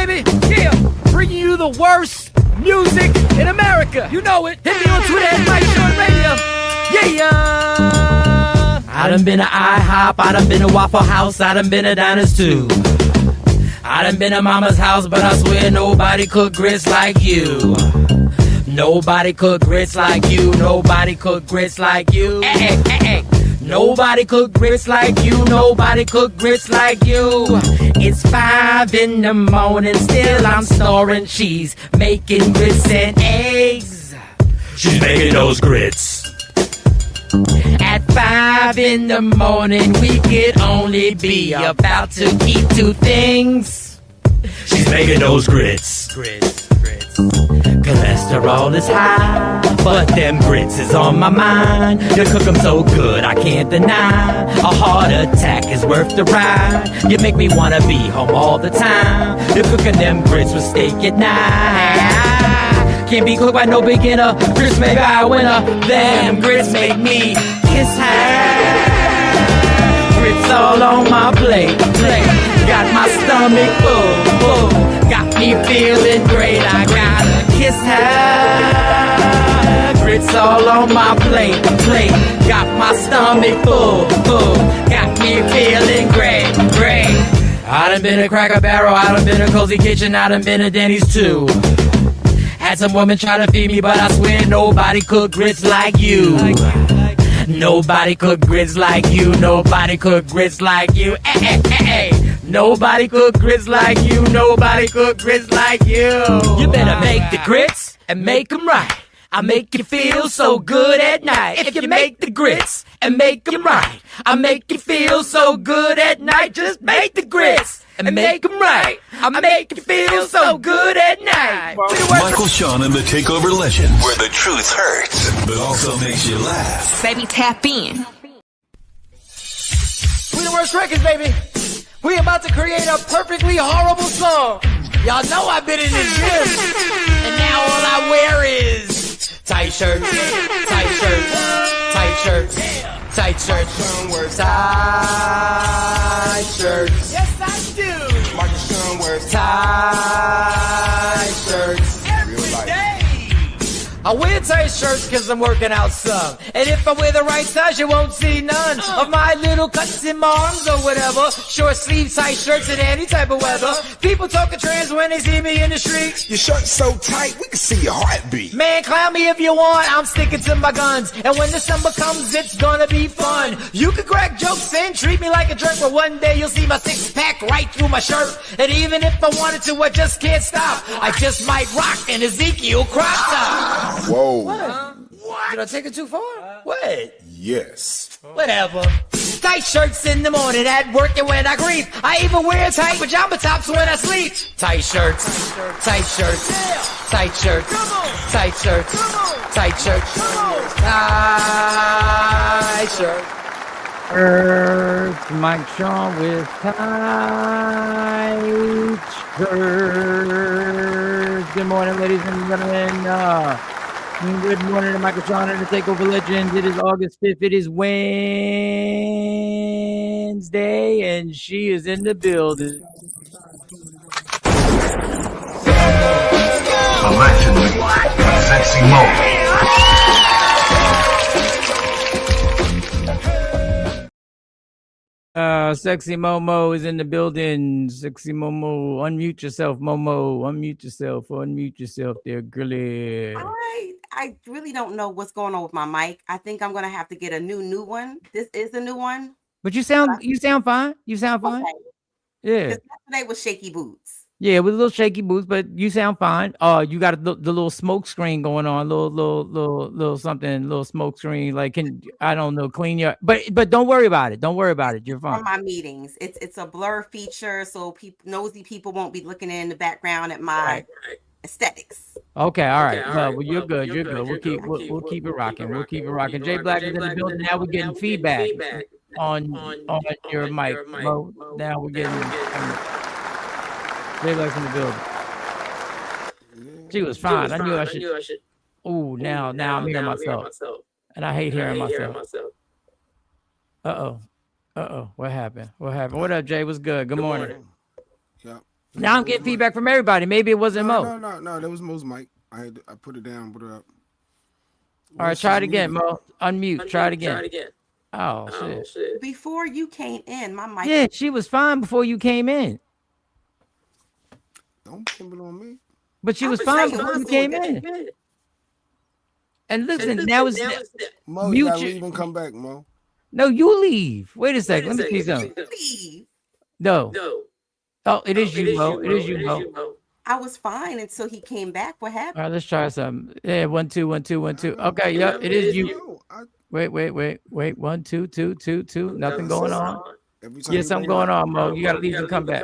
baby. Yeah, bringing you the worst music in America. You know it. Hit me on Twitter at Mike Short Radio. Yeah. I done been to IHOP, I done been to Waffle House, I done been to Diners too. I done been to Mama's house, but I swear nobody cook grits like you. Nobody cook grits like you. Nobody cook grits like you. Hey, hey, hey. Nobody cook grits like you. Nobody cook grits like you. It's 5 in the morning, still I'm snoring. She's making grits and eggs. She's making those grits. At 5 in the morning, we could only be about to eat 2 things. She's making those grits. Cholesterol is high, but them grits is on my mind. You cook them so good, I can't deny. A heart attack is worth the ride. You make me wanna be home all the time. You're cooking them grits with steak at night. Can't be cooked by no beginner. Grits made by a winner. Them grits make me kiss her. Grits all on my plate. Got my stomach full. Got me feeling great. I gotta kiss her. Grits all on my plate. Got my stomach full. Got me feeling great. I done been to Cracker Barrel, I done been to Cozy Kitchen, I done been to Denny's too. Had some women try to feed me, but I swear nobody cook grits like you. Nobody cook grits like you. Nobody cook grits like you. Hey. Nobody cook grits like you. Nobody cook grits like you. You better make the grits and make them right. I make you feel so good at night. If you make the grits and make them right, I make you feel so good at night. Just make the grits and make them right. I make you feel so good at night. Michael Sean and the Takeover Legends, where the truth hurts, but also makes you laugh. Baby, tap in. We the worst records, baby. We about to create a perfectly horrible song. Y'all know I've been in the gym, and now all I wear is tight shirts, tight shirts, tight shirts, tight shirts. Tight shirts. Yes, I do. Marcus Sean wears tight shirts every day. I wear tight shirts because I'm working out some. And if I wear the right size, you won't see none of my little cuts in my arms or whatever. Short sleeve tight shirts in any type of weather. People talking trans when they see me in the street. Your shirt's so tight, we can see your heartbeat. Man, clown me if you want, I'm sticking to my guns. And when December comes, it's gonna be fun. You can crack jokes and treat me like a jerk, but one day you'll see my 6-pack right through my shirt. And even if I wanted to, I just can't stop. I just might rock an Ezekiel crop top. Whoa. What? Did I take it too far? What? Yes. Whatever. Tight shirts in the morning at work and when I grieve. I even wear tight pajama tops when I sleep. Tight shirts. Tight shirts. Tight shirts. Tight shirts. Tight shirts. Tight shirts. Mike Shaw with tight shirts. Good morning, ladies and gentlemen. Good morning to Michael Sean and the Takeover Legends. It is August 5th. It is Wednesday, and she is in the building. Allegedly, Sexy Mo. Sexy Momo is in the building. Sexy Momo, unmute yourself, Momo. Unmute yourself there, girly. I really don't know what's going on with my mic. I think I'm gonna have to get a new one. This is a new one. But you sound fine. You sound fine. Okay. Yeah. Yesterday was shaky boots. Yeah, with a little shaky boots, but you sound fine. You got the little smoke screen going on, little something, little smoke screen. Like, I don't know, clean your. But don't worry about it. Don't worry about it. You're fine. On my meetings, it's a blur feature, so nosy people won't be looking in the background at my aesthetics. Okay, all right. Well, you're good. You're good. We'll keep it rocking. We'll keep it rocking. Jay Black is in the building. Now we're getting feedback on your mic. Now we're getting. Jay Black's in the building. She was fine. I knew I should. Ooh, now I'm hearing myself. And I hate hearing myself. Uh-oh. What happened? What up, Jay? What's good? Good morning. Yeah. Now I'm getting feedback from everybody. Maybe it wasn't Mo. No. That was Mo's mic. I put it down. Put it up. All right, try it again, Mo. Unmute. Try it again. Oh, shit. Before you came in, my mic. Yeah, she was fine before you came in. Don't blame it on me. But she was fine before you came in. And listen, now it's Mo, you gotta leave and come back, Mo. No, you leave. Wait a second. Let me see something. Leave. No. Oh, it is you, Mo. It is you, Mo. I was fine until he came back. What happened? All right, let's try something. Yeah, 1 2 1 2 1 2. Okay, yeah, it is you. Wait. 1 2 2 2 2. Nothing going on. Yeah, something going on, Mo. You gotta leave and come back.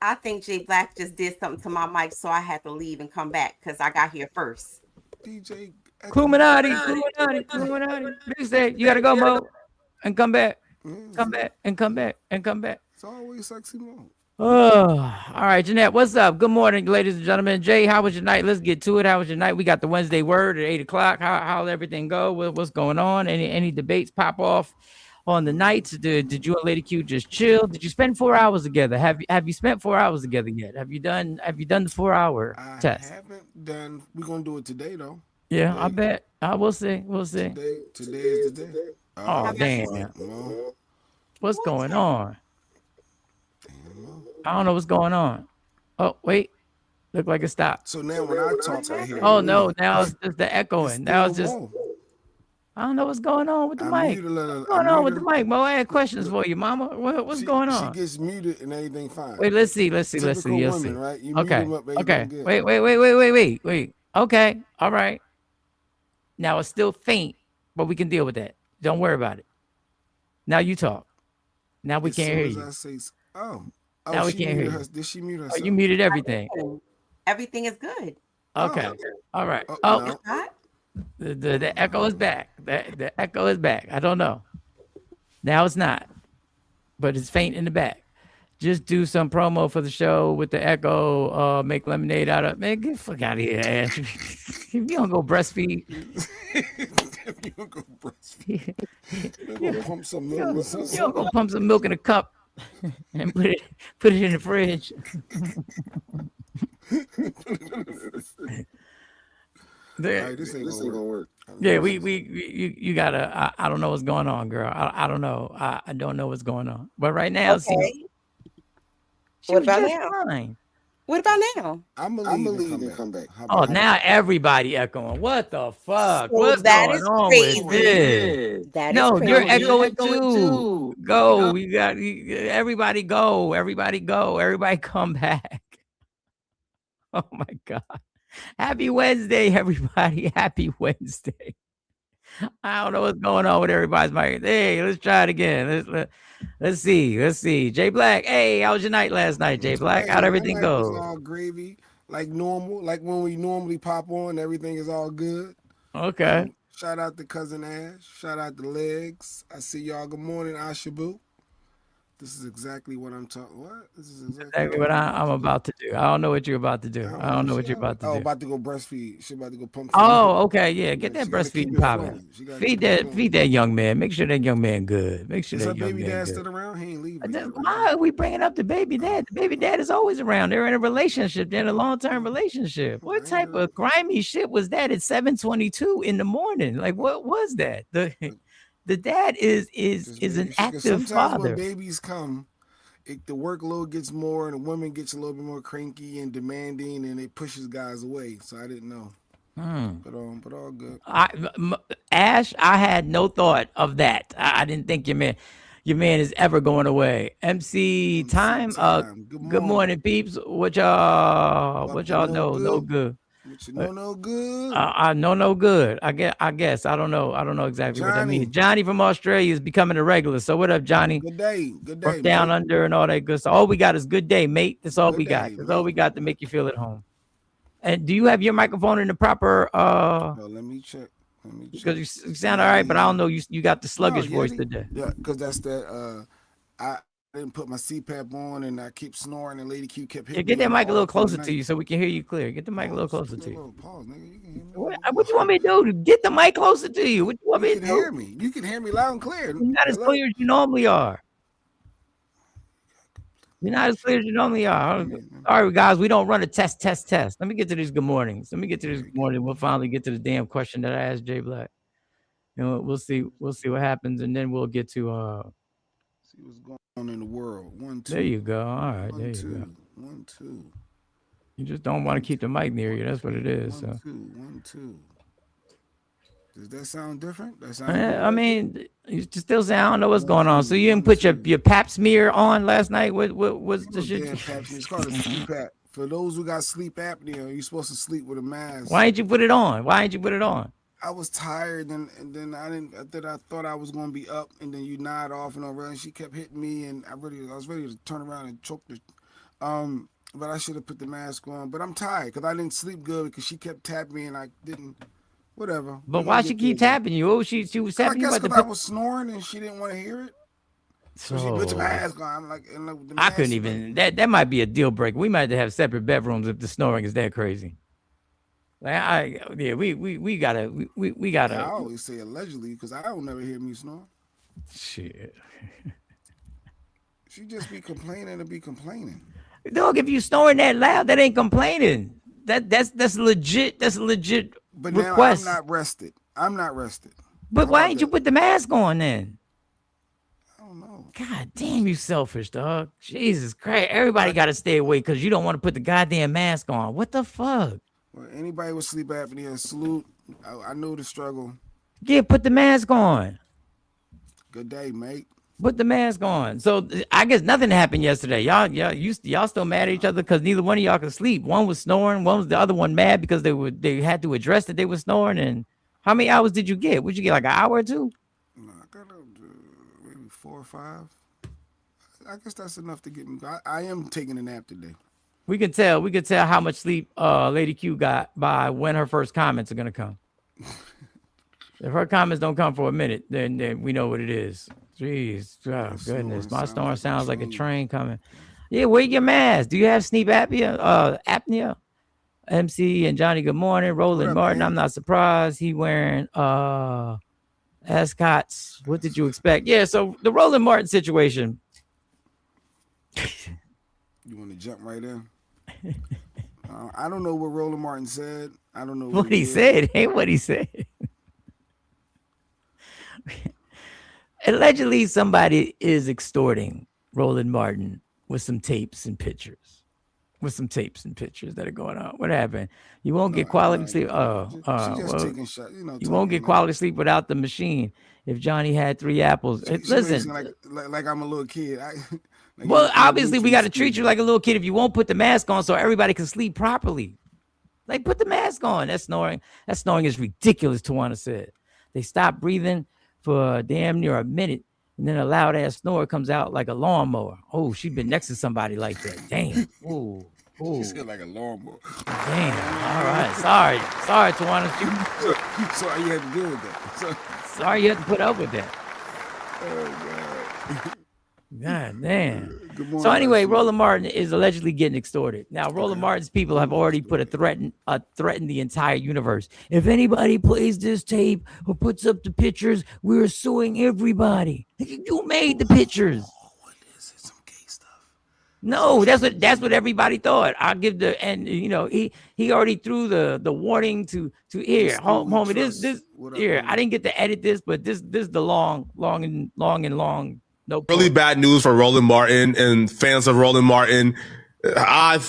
I think J Black just did something to my mic, so I had to leave and come back because I got here first. DJ Illuminati. Big say you gotta go, Mo, and come back. Come back. It's always sexy Mo. Oh, all right, Jeanette, what's up? Good morning, ladies and gentlemen. Jay, how was your night? Let's get to it. How was your night? We got the Wednesday word at 8 o'clock. How'd everything go? What's going on? Any debates pop off on the nights? Did you and Lady Q just chill? Did you spend 4 hours together? Have you spent 4 hours together yet? Have you done the 4 hour test? I haven't done. We're gonna do it today though. Yeah, today. I bet. We'll see. Today is the day. Oh, damn. What's going on? I don't know what's going on. Oh, wait. Look like it stopped. So now when I talk, I hear. Oh, no. Now it's just the echoing. Now it's just. I don't know what's going on with the mic. What's going on with the mic, Mo? I had questions for you, Mama. What's going on? She gets muted and everything fine. Wait, let's see. You'll see. Right? You okay. Wait. Okay. All right. Now it's still faint, but we can deal with that. Don't worry about it. Now you talk. Now we can't hear you. Now we can't hear you. Did she mute herself? Oh, you muted everything. Everything is good. Okay. All right. It's not? The echo is back. The echo is back. I don't know. Now it's not, but it's faint in the back. Just do some promo for the show with the echo. Make lemonade out of. Man, get the fuck out of here, Ash. If you don't go breastfeed. You don't go breastfeed. You don't pump some milk. You don't go pump some milk in a cup and put it in the fridge. This ain't gonna work. Yeah, you gotta. I don't know what's going on, girl. I don't know. I don't know what's going on. But right now, okay. What about now? Fine. What about now? I'm gonna leave and come back. Oh, now everybody echoing. What the fuck? What's going on with this? No, you're echoing too. Go. We got everybody. Go. Everybody go. Everybody come back. Oh my God. Happy Wednesday, everybody. Happy Wednesday. I don't know what's going on with everybody's mic. Hey, let's try it again. Let's see. Jay Black. Hey, how was your night last night, Jay Black? How'd everything go? It's all gravy, like normal, like when we normally pop on, everything is all good. Okay. Shout out to Cousin Ash. Shout out to Legs. I see y'all. Good morning, Ashabu. This is exactly what I'm talking. What? This is exactly what I'm about to do. I don't know what you're about to do. I don't know what you're about to do. About to go breastfeed. She's about to go pump. Okay, yeah. Get that breastfeeding popping. Feed that young man. Make sure that young man good. Make sure that young man good. Baby dad still around? He ain't leaving. Why are we bringing up the baby dad? The baby dad is always around. They're in a relationship. They're in a long-term relationship. What type of grimy shit was that at 7:22 in the morning? Like, what was that? The dad is an active father. When babies come, the workload gets more, and the woman gets a little bit more cranky and demanding, and it pushes guys away. So I didn't know. But all good. Ash, I had no thought of that. I didn't think your man is ever going away. MC time. Good morning, peeps. What y'all know? No good. No good. I know no good. I guess. I don't know exactly what that means. Johnny from Australia is becoming a regular. So what up, Johnny? Good day. From down under and all that good stuff. All we got is good day, mate. That's all we got. That's all we got to make you feel at home. And do you have your microphone in the proper? Let me check. Because you sound all right, but I don't know. You got the sluggish voice today. Yeah, because that's that. I didn't put my CPAP on, and I keep snoring, and Lady Q kept hitting. Yeah, get that mic a little closer to you so we can hear you clear. Get the mic a little closer to you. Pause, nigga. You can hear me. What you want me to do? Get the mic closer to you. What you want me to do? Hear me. You can hear me loud and clear. You're not as clear as you normally are. You're not as clear as you normally are. All right, guys, we don't run a test. Let me get to these good mornings. We'll finally get to the damn question that I asked Jay Black. We'll see what happens, and then we'll get to see what's going on in the world. 1, 2. There you go. All right, One, there two. you go. 1, 2. You just don't want to keep the mic near you. That's what it is. 1, So. 2. 1, 2. Does that sound different? I mean, you still say I don't know what's going on. So you didn't put your pap smear on last night? What was the shit? It's called a sleep app. For those who got sleep apnea, you're supposed to sleep with a mask. Why didn't you put it on? I was tired, and then I thought I was gonna be up, and then you nod off and over, and she kept hitting me, and I was ready to turn around and choke the. But I should have put the mask on. But I'm tired because I didn't sleep good because she kept tapping me, and I didn't. Whatever. But why she keep tapping you? Oh, she was tapping you. I guess because I was snoring and she didn't want to hear it. So she put the mask on. I'm like, I couldn't even. That might be a deal breaker. We might have separate bedrooms if the snoring is that crazy. Like we gotta. I always say allegedly because I don't never hear me snore. Shit. She just be complaining to be complaining. Dog, if you snoring that loud, that ain't complaining. That's legit. That's a legit. But request. Now I'm not rested. But why didn't you put the mask on then? I don't know. God damn, you selfish, dog. Jesus Christ. Everybody got to stay away because you don't want to put the goddamn mask on. What the fuck? Well, anybody with sleep apnea, salute. I know the struggle. Yeah, put the mask on. Good day, mate. Put the mask on. So I guess nothing happened yesterday. Y'all still mad at each other because neither one of y'all could sleep. One was snoring. One was the other one mad because they had to address that they were snoring. And how many hours did you get? Would you get like an hour or two? No, I got maybe 4 or 5. I guess that's enough to get me. I am taking a nap today. We can tell how much sleep Lady Q got by when her first comments are gonna come. If her comments don't come for a minute, then we know what it is. Jeez, oh, goodness. My storm sounds like a train coming. Yeah, wear your mask. Do you have sleep apnea? MC and Johnny, good morning. Roland Martin, man? I'm not surprised. He wearing ascots. What did you expect? Yeah, so the Roland Martin situation. You want to jump right in? I don't know what Roland Martin said. I don't know what he said. Ain't what he said. Allegedly, somebody is extorting Roland Martin with some tapes and pictures. That are going on. What happened? You won't get quality sleep. Taking shots, you won't get quality sleep without the machine. If Johnny had 3 apples, listen. Like I'm a little kid. Well, obviously, we got to treat you like a little kid if you won't put the mask on so everybody can sleep properly. Like, put the mask on. That snoring is ridiculous, Tawana said. They stopped breathing for damn near a minute, and then a loud ass snore comes out like a lawnmower. Oh, she been next to somebody like that. Damn. Ooh. She said like a lawnmower. Damn. All right. Sorry, Tawana. Sorry you had to deal with that. Sorry you had to put up with that. Oh, God. God damn. So anyway, Roland Martin is allegedly getting extorted. Now, Roland Martin's people have already put a threatened the entire universe. If anybody plays this tape or puts up the pictures, we're suing everybody. You made the pictures. What is it? Some gay stuff? No, that's what everybody thought. I'll give he already threw the warning to here, homie. This here. I didn't get to edit this, but this the long. No, really bad news for Roland Martin and fans of Roland Martin. I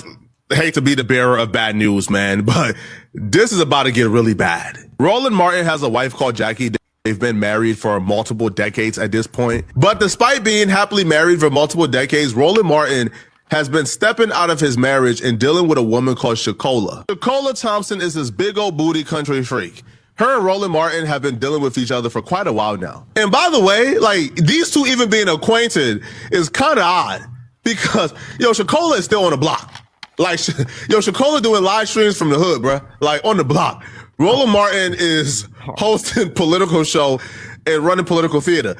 hate to be the bearer of bad news, man, but this is about to get really bad. Roland Martin has a wife called Jackie. They've been married for multiple decades at this point. But despite being happily married for multiple decades, Roland Martin has been stepping out of his marriage and dealing with a woman called Shakola. Shakola Thompson is this big old booty country freak. Her and Roland Martin have been dealing with each other for quite a while now. And by the way, like, these two even being acquainted is kind of odd because, Shakola is still on the block. Like, Shakola doing live streams from the hood, bruh. Like, on the block. Roland Martin is hosting political show and running political theater.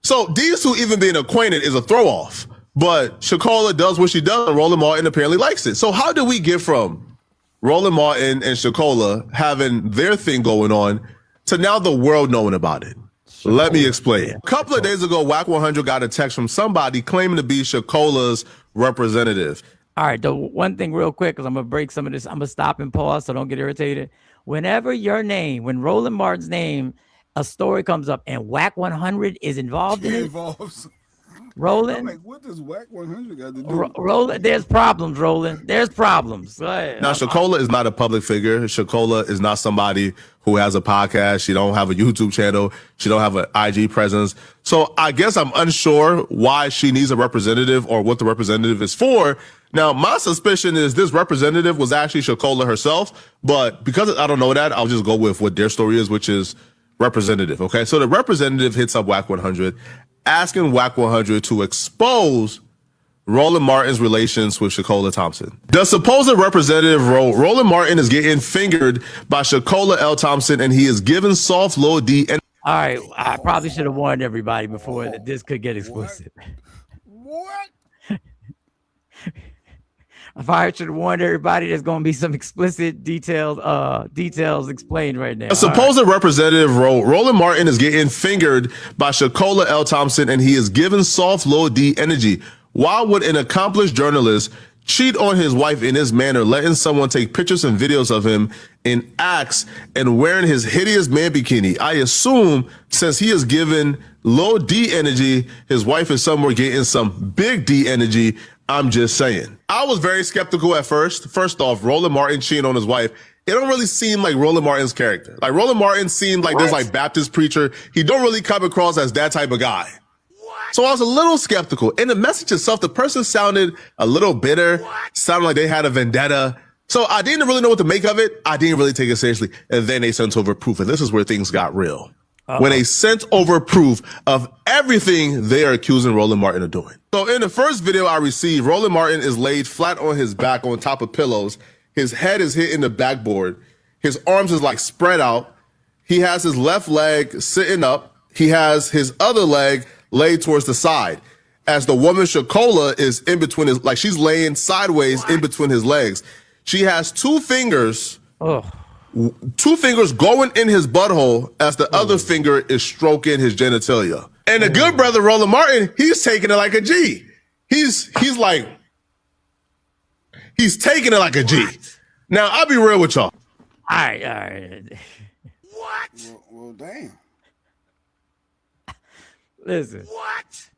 So these two even being acquainted is a throw off. But Shakola does what she does and Roland Martin apparently likes it. So how do we get from Roland Martin and Shakola having their thing going on to now the world knowing about it? Let me explain. A couple of days ago, WAC 100 got a text from somebody claiming to be Shakola's representative. All right, the one thing real quick, because I'm gonna break some of this. I'm gonna stop and pause so don't get irritated. Whenever when Roland Martin's name, a story comes up and Whack 100 is involved in it, involves. I'm Roland, like, what does Whack 100 got to do? Roland, there's problems, Roland. There's problems. Go ahead. Now, Shakola is not a public figure. Shakola is not somebody who has a podcast. She don't have a YouTube channel. She don't have an IG presence. So I guess I'm unsure why she needs a representative or what the representative is for. Now, my suspicion is this representative was actually Shakola herself, but because I don't know that, I'll just go with what their story is, which is representative. Okay, so the representative hits up Whack 100, asking Whack 100 to expose Roland Martin's relations with Shakola Thompson. The supposed representative Roland Martin is getting fingered by Shakola L. Thompson, and he is given soft low D. And all right, I probably should have warned everybody before that this could get explicit. What? If I should have warned everybody, there's going to be some explicit details explained right now. A supposed representative Roland Martin is getting fingered by Shakola L. Thompson, and he is given soft low D energy. Why would an accomplished journalist cheat on his wife in this manner, letting someone take pictures and videos of him in acts and wearing his hideous man bikini? I assume since he is given low D energy, his wife is somewhere getting some big D energy. I'm just saying. I was very skeptical at first. First off, Roland Martin cheating on his wife. It don't really seem like Roland Martin's character. Like Roland Martin seemed like this like Baptist preacher. He don't really come across as that type of guy. So I was a little skeptical. In the message itself, the person sounded a little bitter, sounded like they had a vendetta. So I didn't really know what to make of it. I didn't really take it seriously. And then they sent over proof. And this is where things got real. When they sent over proof of everything they are accusing Roland Martin of doing. So in the first video I received, Roland Martin is laid flat on his back on top of pillows. His head is hitting the backboard. His arms is like spread out. He has his left leg sitting up. He has his other leg laid towards the side. As the woman Shakola is in between his, like she's laying sideways in between his legs. She has two fingers going in his butthole as the other finger is stroking his genitalia. And the good brother Roland Martin, he's taking it like a G. He's taking it like a G. Now, I'll be real with y'all. All right. What? Well, damn. Listen. What?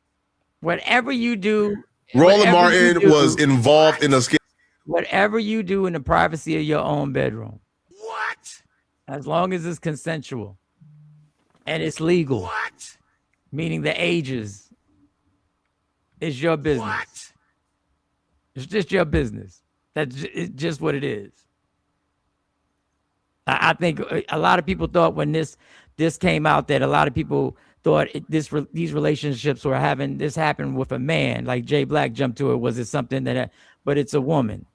Whatever you do. Roland Martin was involved in a scandal. Whatever you do in the privacy of your own bedroom. What? As long as it's consensual and it's legal. What? Meaning the ages is your business. What? It's just your business. That's just what it is. I think a lot of people thought when this came out that a lot of people thought these relationships were having this happen with a man. Like Jay Black jumped to it. Was it something but it's a woman.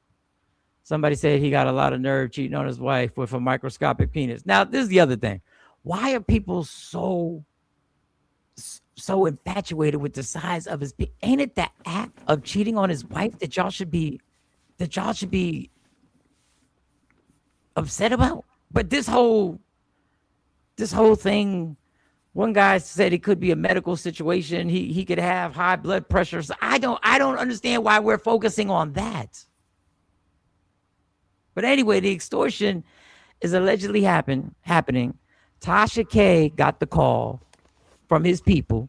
Somebody said he got a lot of nerve cheating on his wife with a microscopic penis. Now, this is the other thing. Why are people so infatuated with the size of his penis? Ain't it the act of cheating on his wife that y'all should be upset about? But this whole thing, one guy said it could be a medical situation. He could have high blood pressure. So I don't understand why we're focusing on that. But anyway, the extortion is allegedly happening. Tasha K got the call from his people.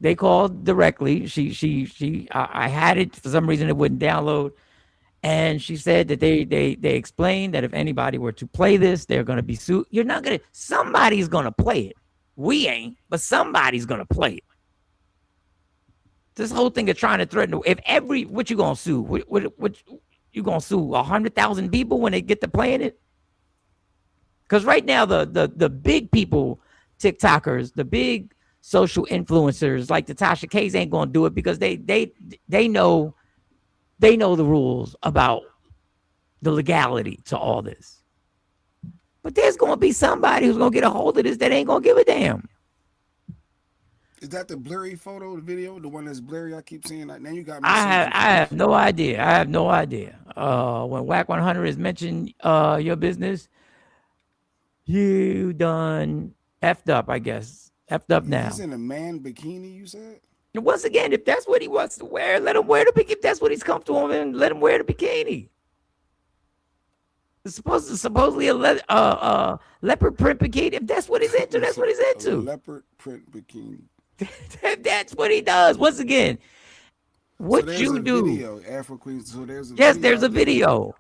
They called directly. I had it for some reason. It wouldn't download. And she said that they explained that if anybody were to play this, they're going to be sued. Somebody's going to play it. We ain't, but somebody's going to play it. This whole thing of trying to threaten, what you going to sue? What you going to sue 100,000 people when they get to playing it? Because right now, the big people, TikTokers, the big social influencers like the Tasha K's ain't going to do it because they know the rules about the legality to all this. But there's going to be somebody who's going to get a hold of this that ain't going to give a damn. Is that the blurry photo, the video, the one that's blurry? I keep seeing that. Now you got me. I have no idea. When Whack 100 is mentioned your business, you done effed up, I guess. Effed up now. He's in a man bikini, you said? And once again, if that's what he wants to wear, let him wear the bikini. If that's what he's comfortable in, let him wear the bikini. It's supposedly a leopard print bikini. If that's what he's into, that's what he's into. Leopard print bikini. That's what he does. Once again, what so you do? Video, Afro Queen. So there's a yes, video there's a video,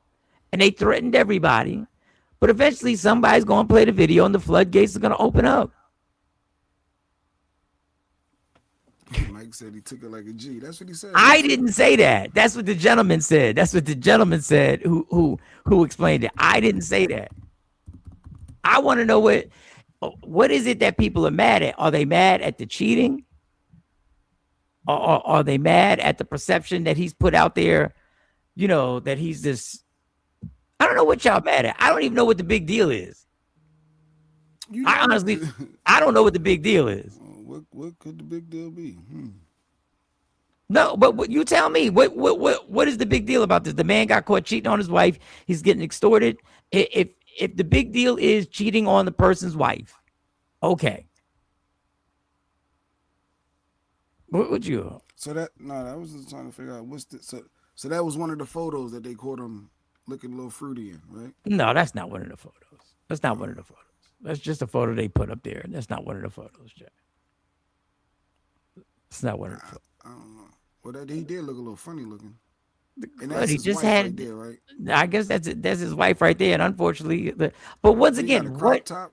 and they threatened everybody. But eventually, somebody's going to play the video, and the floodgates are going to open up. Mike said he took it like a G. That's what he said. I didn't say that. That's what the gentleman said. That's what the gentleman said who explained it. I didn't say that. I want to know what is it that people are mad at? Are they mad at the cheating? Or are they mad at the perception that he's put out there? You know, that he's this. I don't know what y'all mad at. I don't even know what the big deal is. I honestly, I don't know what the big deal is. What could the big deal be? No, but you tell me what is the big deal about this? The man got caught cheating on his wife. He's getting extorted. If the big deal is cheating on the person's wife, okay. What would you? So that I was just trying to figure out what's the so that was one of the photos that they caught him looking a little fruity in, right? No, that's not one of the photos. That's not one of the photos. That's just a photo they put up there. That's not one of the photos, Jack. It's not one of the photos. I don't know. Well, he did look a little funny looking. And But that's he his just wife had. right there, right? I guess that's his wife right there. And unfortunately, but once He got again, a crop what? top?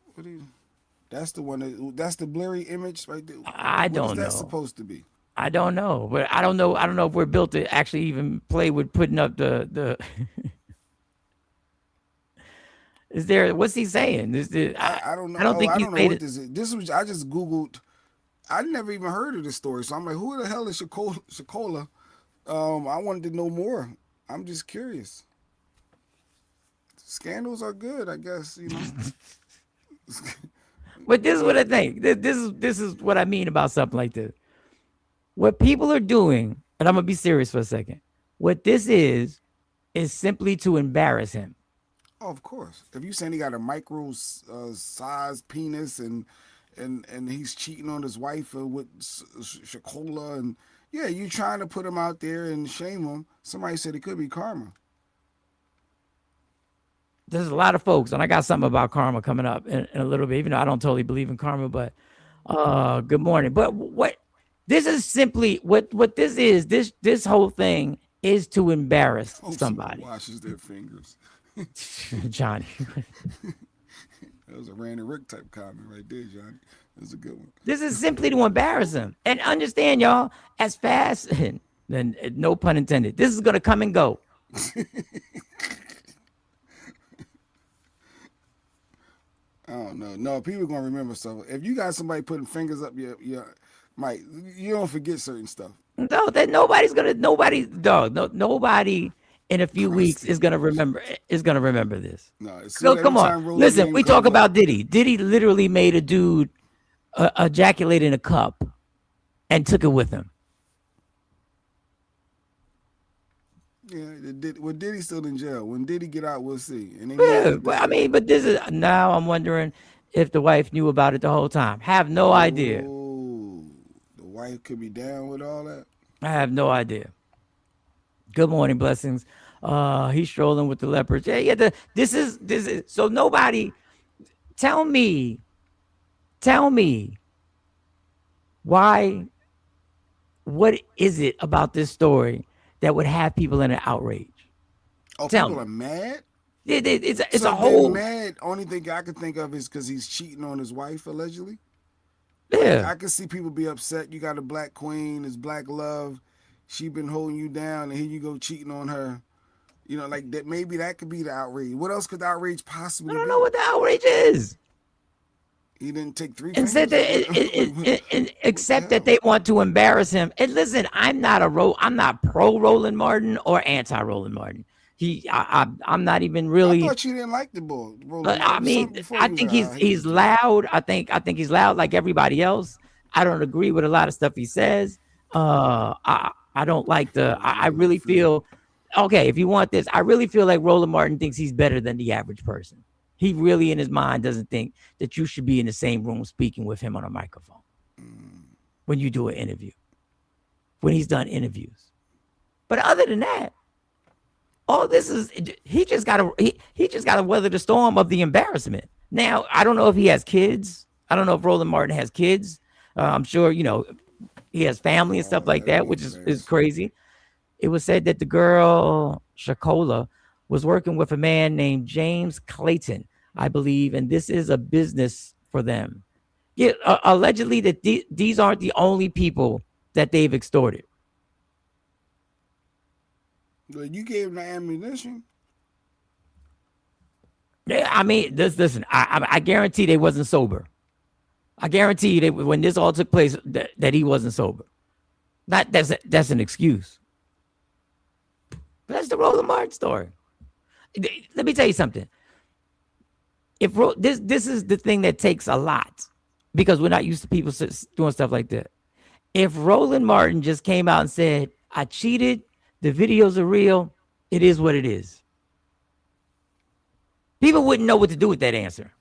That's the one. That's the blurry image right there. I don't What is know. that supposed to be? I don't know, but I don't know. I don't know if we're built to actually even play with putting up the. Is there? What's he saying? I don't know. I don't think I he's don't know made what it. this is. This was I just Googled. I never even heard of this story, so I'm like, who the hell is Shakola? I wanted to know more. I'm just curious. Scandals are good, I guess. You know. But this is what I think. This is what I mean about something like this. What people are doing, and I'm gonna be serious for a second. What this is simply to embarrass him. Oh, of course. If you saying he got a micro size penis and he's cheating on his wife with Shakola, and yeah, you trying to put him out there and shame him. Somebody said it could be karma. There's a lot of folks, and I got something about karma coming up in a little bit, even though I don't totally believe in karma, but good morning. But what this is simply what this is, this whole thing is to embarrass somebody. Washes their fingers. Johnny. That was a Randy Rick type comment right there, Johnny. That's a good one. This is simply to embarrass him. And understand, y'all, as fast, and no pun intended, this is going to come and go. I don't know. No, people are going to remember stuff. If you got somebody putting fingers up your Mike, you don't forget certain stuff. No, that nobody in a few weeks is gonna remember this. No, so come on. Listen, we talk about Diddy. Diddy literally made a dude ejaculate in a cup and took it with him. Yeah, Diddy's still in jail. When Diddy get out, we'll see. And but this is now. I'm wondering if the wife knew about it the whole time. Have no idea. The wife could be down with all that. I have no idea. Good morning, blessings. He's strolling with the leopards. Yeah. This is so nobody. Tell me. Why? What is it about this story that would have people in an outrage? Oh, people are mad. It's a whole mad. Only thing I can think of is because he's cheating on his wife allegedly. Yeah, like, I can see people be upset. You got a black queen, it's black love. She been holding you down, and here you go cheating on her. You know, like that. Maybe that could be the outrage. What else could the outrage possibly be? I don't know what the outrage is. He didn't take 3 and said that except that they want to embarrass him. And listen, I'm not pro Roland Martin or anti Roland Martin. I'm not even really. I thought you didn't like the boy. I mean, I think he's loud. I think he's loud like everybody else. I don't agree with a lot of stuff he says. I don't like I really feel okay. If you want this, I really feel like Roland Martin thinks he's better than the average person. He really, in his mind, doesn't think that you should be in the same room speaking with him on a microphone when you do an interview. when he's done interviews. But other than that, all this is he just gotta weather the storm of the embarrassment. Now, I don't know if he has kids. I don't know if Roland Martin has kids. I'm sure, you know, he has family and stuff like that, which is crazy. It was said that the girl, Shakola, was working with a man named James Clayton, I believe, and this is a business for them. Yeah, allegedly that these aren't the only people that they've extorted. But you gave him the ammunition. Yeah, I mean, listen, I guarantee they wasn't sober. I guarantee you that when this all took place, that he wasn't sober. Not that's an excuse. But that's the Roland Martin story. Let me tell you something. If this is the thing that takes a lot, because we're not used to people doing stuff like that. If Roland Martin just came out and said, "I cheated, the videos are real, it is what it is," people wouldn't know what to do with that answer.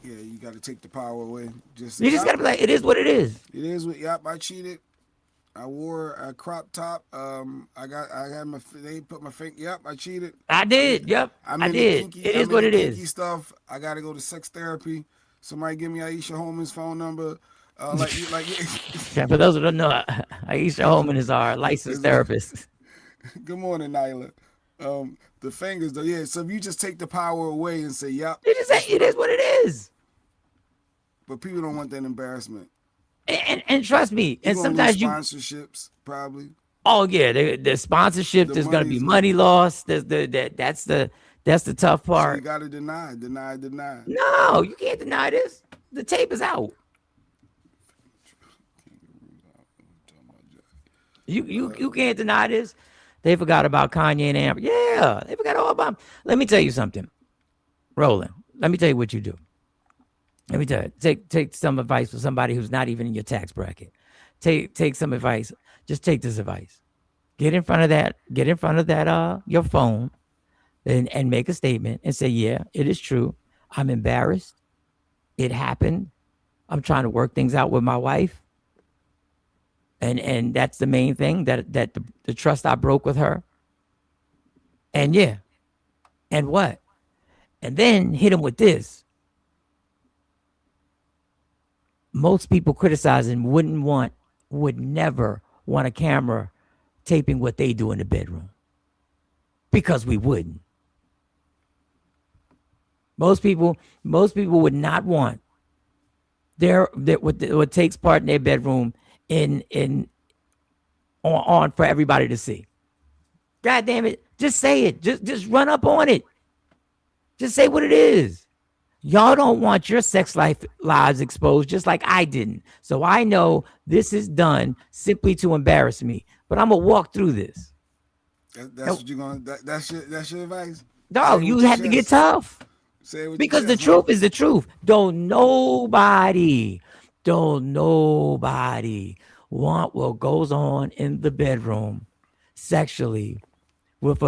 Yeah, you got to take the power away. You just got to be like, it is what it is. It is what. Yep, I cheated. I wore a crop top. They put my finger. Yep, I cheated. I did. Yep, I did. It is what it is. Stuff. I got to go to sex therapy. Somebody give me Aisha Holman's phone number. For those who don't know, Aisha Holman is our licensed therapist. Good morning, Nyla. The fingers though, yeah. So if you just take the power away and say, "Yep," you just say it is what it is. But people don't want that embarrassment. And trust me, and sometimes sponsorships probably. Oh yeah, the sponsorship. There's gonna be money lost. That's the tough part. So you gotta deny. No, you can't deny this. The tape is out. You can't deny this. They forgot about Kanye and Amber. Yeah, they forgot all about him. Let me tell you something, Roland. Let me tell you what you do. Let me tell you. Take some advice from somebody who's not even in your tax bracket. Take some advice. Just take this advice. Get in front of that. Your phone, and make a statement and say, "Yeah, it is true. I'm embarrassed. It happened. I'm trying to work things out with my wife. And that's the main thing, that the trust I broke with her. And yeah. And what? And then hit him with this. Most people criticizing would never want a camera taping what they do in the bedroom. Because we wouldn't. Most people would not want what takes part in their bedroom on for everybody to see. God damn it. Just say it. Just run up on it. Just say what it is. Y'all don't want your sex lives exposed, just like I didn't. So I know this is done simply to embarrass me. But I'm gonna walk through this. That's what you're gonna. That's your advice. Dog, you have to get tough. Because the truth is the truth. Don't nobody want what goes on in the bedroom sexually with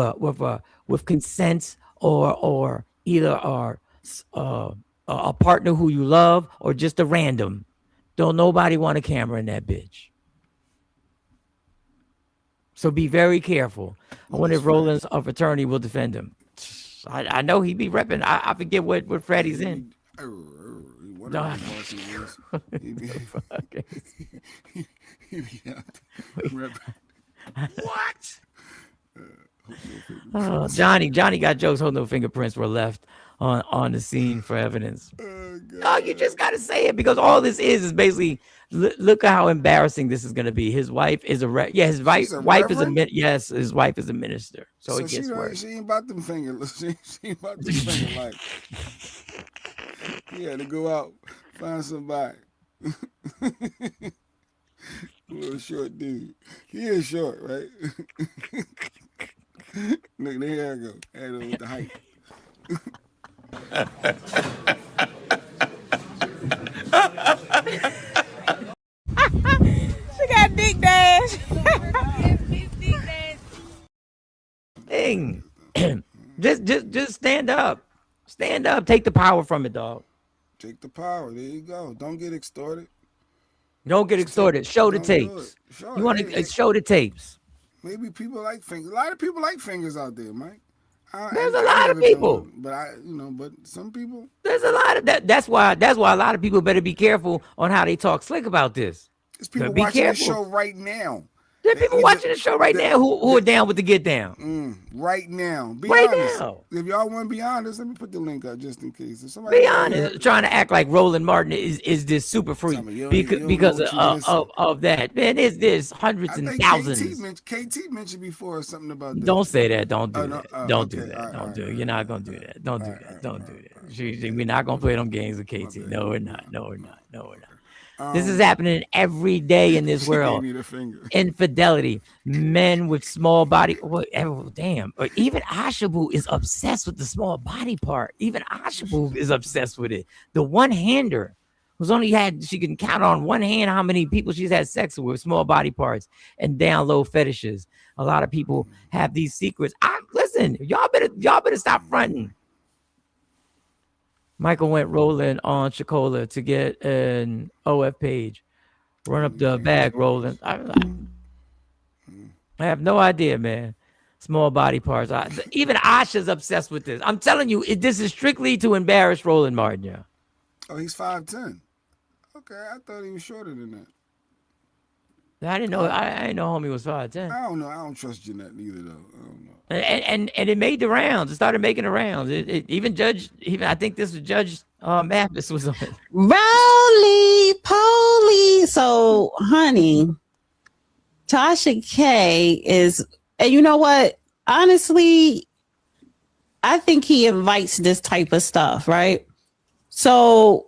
consent or either a partner who you love or just a random. Don't nobody want a camera in that bitch. So be very careful. I wonder if Roland's attorney will defend him. I know he be repping. I forget what Freddie's in. What? Oh, Johnny got jokes. Hold no fingerprints were left on the scene for evidence. Oh, you just gotta say it, because all this is basically look at how embarrassing this is gonna be. His wife is his wife is his wife is a minister. So it gets worse. She ain't about them fingers. She ain't about them finger like. He had to go out, find somebody. Little short dude. He is short, right? Look, there you go. Add with the height. She got dick dash. Dang. just stand up. Stand up. Take the power from it, dog. Take the power. There you go. Don't get extorted. Don't get extorted. Show the Don't do tapes. it. Sure, You want to show the tapes. maybe people like fingers. A lot of people like fingers out there, Mike. There's a lot of people. But but some people. There's a lot of that. That's why a lot of people better be careful on how they talk slick about this. There's people Be watching careful. the show right now. There are people watching the show right now who are down with the get down. Right now. Be Right honest. now. If y'all want to be honest, let me put the link up just in case. If somebody Be honest. Trying to act like Roland Martin is this super freak because of that. Man, there's hundreds and thousands. KT mentioned before or something about that. Don't say that. Don't do Oh, no. that. Don't Okay. do that. All Don't right, do it. all You're not right, gonna do that. Don't do all that. right, Don't all do right, that. We're not gonna play them games with KT. No, we're not. No, we're not. No, we're not. This is Um, happening every day in this She world. gave me the finger. Infidelity, men with small body. Damn. Or even Ashabu is obsessed with the small body part. Even Ashabu is obsessed with it. The one-hander who's she can count on one hand how many people she's had sex with small body parts and down low fetishes. A lot of people have these secrets. Listen, y'all better stop fronting. Michael went rolling on Chicola to get an OF page. Run up the bag, Roland. I have no idea, man. Small body parts. Even Asha's obsessed with this. I'm telling you, this is strictly to embarrass Roland Martin. Yeah. Oh, he's 5'10". Okay, I thought he was shorter than that. I didn't know. I didn't know homie was 5'10". I don't know. I don't trust Jeanette neither, though. I don't know. And it made the rounds. It started making the rounds. Even I think this was Judge Mathis was on it. Roly poly. So, honey, Tasha K is, and you know what? Honestly, I think he invites this type of stuff, right? So,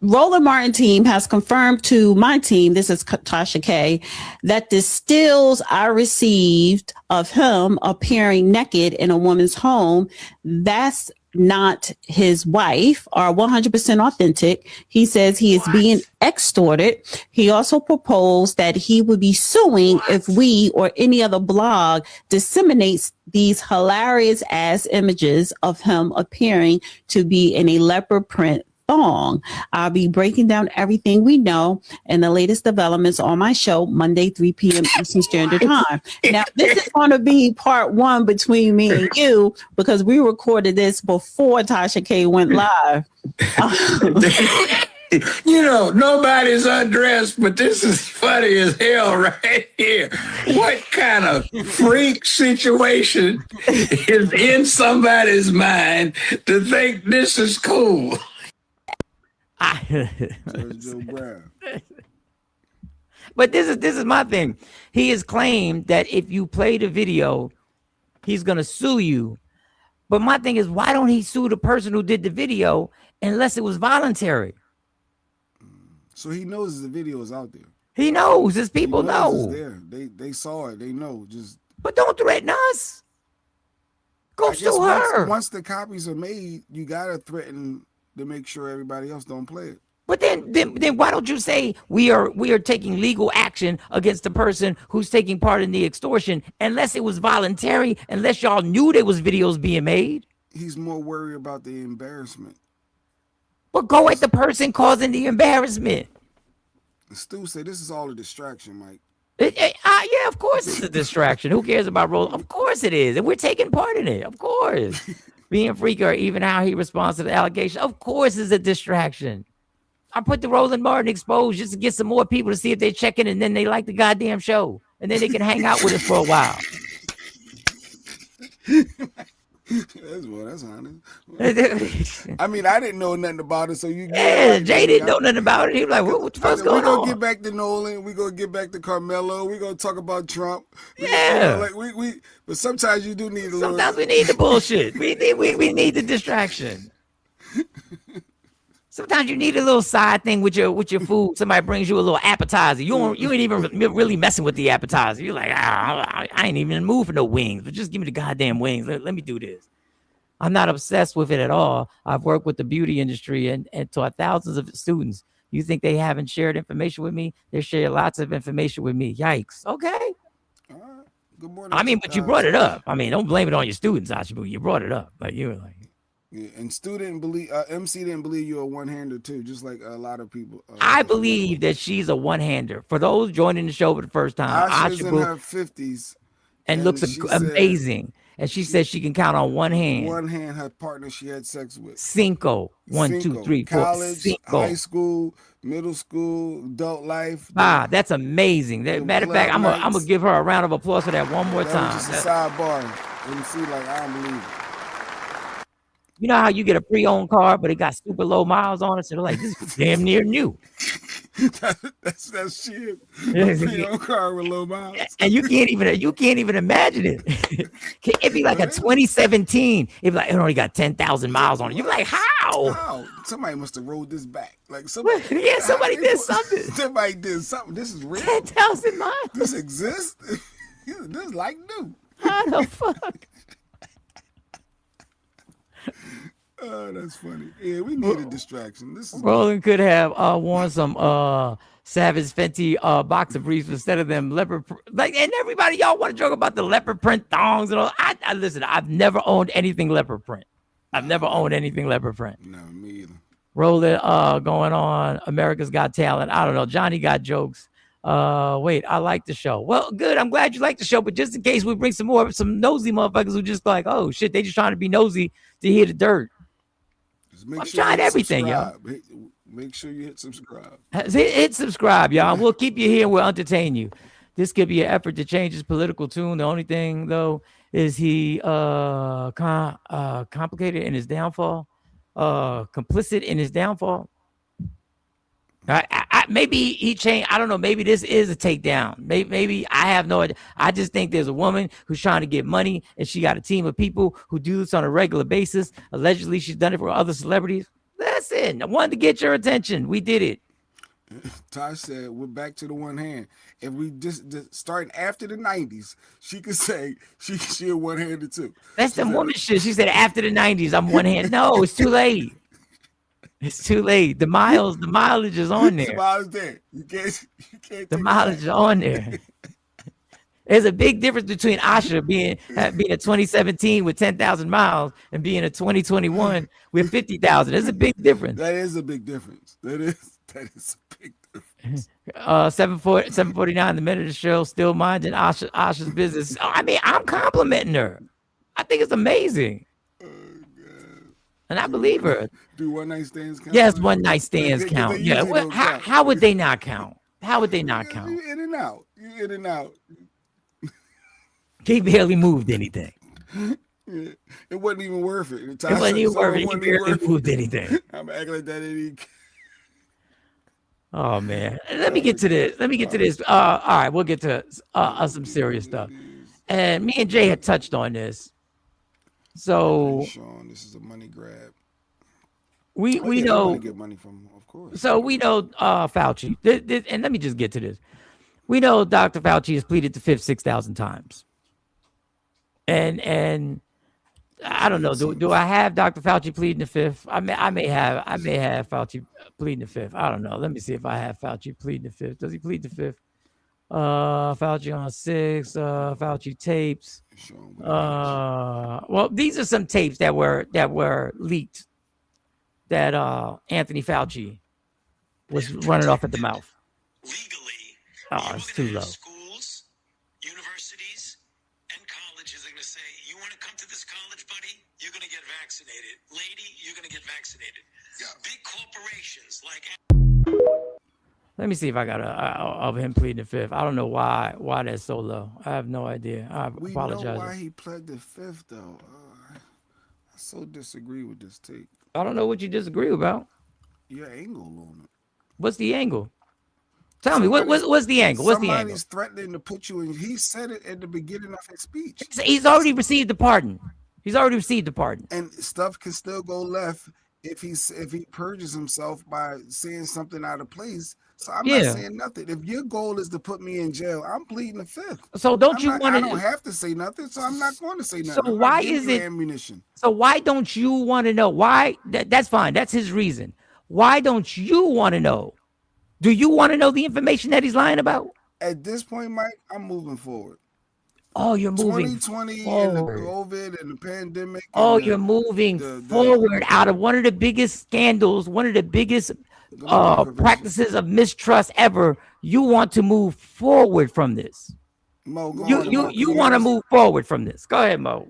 Roland Martin team has confirmed to my team, this is Tasha K, that the stills I received of him appearing naked in a woman's home, that's not his wife, are 100% authentic. He says he is being extorted. He also proposed that he would be suing if we or any other blog disseminates these hilarious ass images of him appearing to be in a leopard print thong. I'll be breaking down everything we know and the latest developments on my show Monday 3 p.m. Eastern Standard Time. Now this is going to be part one between me and you because we recorded this before Tasha K went live. You know, nobody's undressed, but this is funny as hell right here. What kind of freak situation is in somebody's mind to think this is cool? Joe Brown. But this is my thing. He has claimed that if you play the video, he's gonna sue you. But my thing is, why don't he sue the person who did the video unless it was voluntary? So he knows the video is out there. He knows. His people know. It's there. They saw it. They know. But don't threaten us. Go sue her. Once the copies are made, you gotta threaten to make sure everybody else don't play it. But then why don't you say we are taking legal action against the person who's taking part in the extortion unless it was voluntary, unless y'all knew there was videos being made? He's more worried about the embarrassment. But go at the person causing the embarrassment. Stu said this is all a distraction, Mike. Yeah, of course it's a distraction. Who cares about Roland? Of course it is. And we're taking part in it. Of course. Being freak or even how he responds to the allegation, of course, is a distraction. I put the Roland Martin exposed just to get some more people to see if they check in and then they like the goddamn show. And then they can hang out with us for a while. That's honest. I mean, I didn't know nothing about it, so you. Yeah, Jay didn't know nothing about it. He was like, "What the fuck's going on?" We're gonna get back to Nolan. We're gonna get back to Carmelo. We're gonna talk about Trump. Yeah, but sometimes you do need a little. Sometimes we need the bullshit. We need the distraction. Sometimes you need a little side thing with your food. Somebody brings you a little appetizer. You ain't even really messing with the appetizer. You're like, I ain't even in the mood for no wings, but just give me the goddamn wings. Let me do this. I'm not obsessed with it at all. I've worked with the beauty industry and taught thousands of students. You think they haven't shared information with me? They share lots of information with me. Yikes. Okay. All right. Good morning. I mean, but you brought it up. I mean, don't blame it on your students, Ashabu. You brought it up. Like you were like. Yeah, and Stu didn't believe. MC didn't believe you a one-hander too, just like a lot of people. I believe that she's a one-hander. For those joining the show for the first time, Asha's in Asha her 50s and looks she amazing. And she says she can count on one hand. One hand, her partner she had sex with. Cinco. 1, 2, 3, 4. College, Cinco. high school, middle school, adult life. That's amazing. Matter of fact, I'm gonna give her a round of applause for that one more time. Was just a sidebar. And see, like, I don't believe it. You know how you get a pre-owned car, but it got super low miles on it, so they're like, this is damn near new. that's shit. A pre-owned car with low miles. And you can't even imagine it. It'd be like a 2017. It'd be like, it only got 10,000 miles on it. You're like, how? Somebody must have rolled this back. Like somebody did something. Somebody did something. This is real. 10,000 miles. This exists. This is like new. How the fuck? Oh, that's funny. Yeah, we need a distraction. This is Roland could have worn some Savage Fenty boxer briefs instead of them leopard and everybody, y'all want to joke about the leopard print thongs and all. I listen, I've never owned anything leopard print. No, me either. Roland going on America's Got Talent. I don't know. Johnny got jokes. Wait, I like the show. Well, good. I'm glad you like the show, but just in case we bring some nosy motherfuckers who just like, oh shit, they just trying to be nosy to hear the dirt. I'm trying everything, y'all. Make sure you hit subscribe. Hit subscribe, y'all. We'll keep you here. We'll entertain you. This could be an effort to change his political tune. The only thing, though, is he complicated in his downfall, complicit in his downfall. Maybe he changed. I don't know. Maybe this is a takedown. Maybe I have no idea. I just think there's a woman who's trying to get money, and she got a team of people who do this on a regular basis. Allegedly, she's done it for other celebrities. Listen, I wanted to get your attention. We did it. Tosh said, we're back to the one hand. If we just starting after the 90s, she could say she a one-handed too. That's the woman shit. She said after the 90s, I'm one-handed. No, it's too late. It's too late. The mileage is on there. The mileage there. You can't the mileage is on there. There's a big difference between Asha being a 2017 with 10,000 miles and being a 2021 with 50,000. There's a big difference. That is a big difference. That is a big difference. 7:49, the minute of the show, still minding Asha's business. I mean, I'm complimenting her. I think it's amazing. And I believe her. Do one night stands count? Yes, one night stands count. Yeah. Well, how would they not count? How would they not count? You in and out. He barely moved anything. Yeah. It wasn't even worth it. It wasn't even worth it. He barely moved anything. I'm acting like that. Oh man. Let me get to this. All right, we'll get to some serious stuff. And me and Jay had touched on this. So Sean, this is a money grab. We know get money from, of course. So we know Fauci. And let me just get to this. We know Dr. Fauci has pleaded the fifth 6,000 times. And I don't know. Do I have Dr. Fauci pleading the fifth? I may have Fauci pleading the fifth. I don't know. Let me see if I have Fauci pleading the fifth. Does he plead the fifth? Fauci on 6, Fauci tapes. Well, these are some tapes that were leaked that Anthony Fauci was running off at the mouth. Legally, it's too low. Schools, universities, and colleges are going to say, you want to come to this college, buddy? You're going to get vaccinated. Lady, you're going to get vaccinated. Yeah. Big corporations like... Let me see if I got of him pleading the fifth. I don't know why that's so low. I have no idea. I apologize. We know why he pled the fifth, though. I so disagree with this tape. I don't know what you disagree about. Your angle on it. What's the angle? Tell me, what's the angle? What's the angle? Somebody's threatening to put you in. He said it at the beginning of his speech. He's already received the pardon. And stuff can still go left if he purges himself by saying something out of place. So I'm not saying nothing. If your goal is to put me in jail, I'm pleading the fifth. So don't you want to? I don't have to say nothing, so I'm not going to say nothing. So why is it ammunition? So why don't you want to know? Why? That's fine. That's his reason. Why don't you want to know? Do you want to know the information that he's lying about? At this point, Mike, I'm moving forward. Oh, you're moving 2020 forward. and the COVID and the pandemic. Oh, and you're moving forward out of one of the biggest scandals, one of the biggest practices of mistrust ever. You want to move forward from this. Mo, You want to move forward from this. Go ahead, Mo.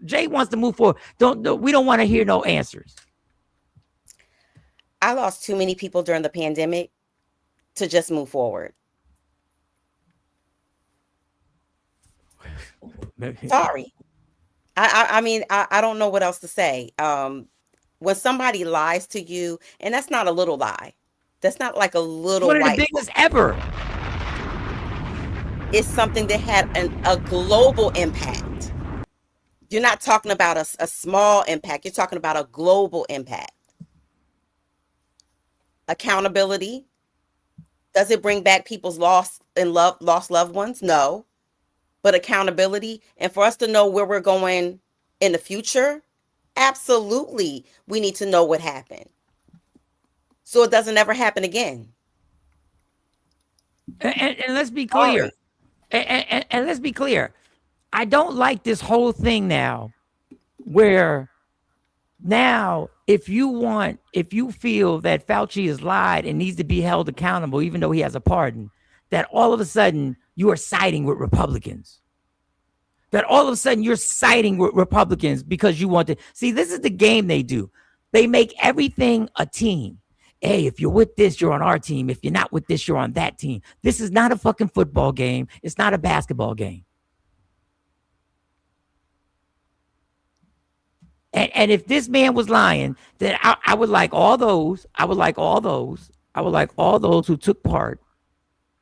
Jay wants to move forward. We don't want to hear no answers. I lost too many people during the pandemic to just move forward. Sorry. I mean, I don't know what else to say. When somebody lies to you, and that's not a little lie. That's not like a little one of the biggest ever. It's something that had a global impact. You're not talking about a small impact. You're talking about a global impact. Accountability. Does it bring back people's lost loved ones? No. But accountability, and for us to know where we're going in the future, absolutely, we need to know what happened, so it doesn't ever happen again. And let's be clear. And let's be clear. I don't like this whole thing now, where now if you feel that Fauci has lied and needs to be held accountable, even though he has a pardon, that all of a sudden you are siding with Republicans. That all of a sudden you're siding with Republicans because you want to see. This is the game they do. They make everything a team. Hey, if you're with this, you're on our team. If you're not with this, you're on that team. This is not a fucking football game. It's not a basketball game. And if this man was lying, then I would like all those. I would like all those who took part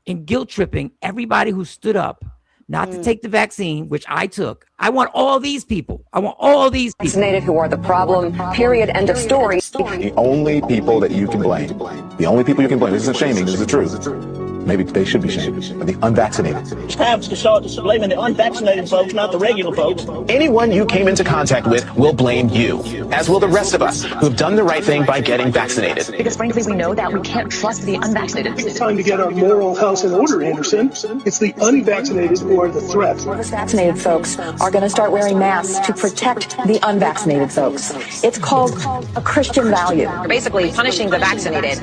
in guilt tripping everybody who stood up not to take the vaccine, which I took. I want all these people. Vaccinated who are the problem, period, end of story. The only people that you can blame, this isn't shaming, this is the truth. Maybe they should be shamed, but the unvaccinated. Have to start blaming the unvaccinated folks, not the regular folks. Anyone you came into contact with will blame you, as will the rest of us who've done the right thing by getting vaccinated. Because frankly, we know that we can't trust the unvaccinated. It's time to get our moral house in order, Anderson. It's the unvaccinated who are the threat. The vaccinated folks are going to start wearing masks to protect the unvaccinated folks. It's called a Christian value. You're basically punishing the vaccinated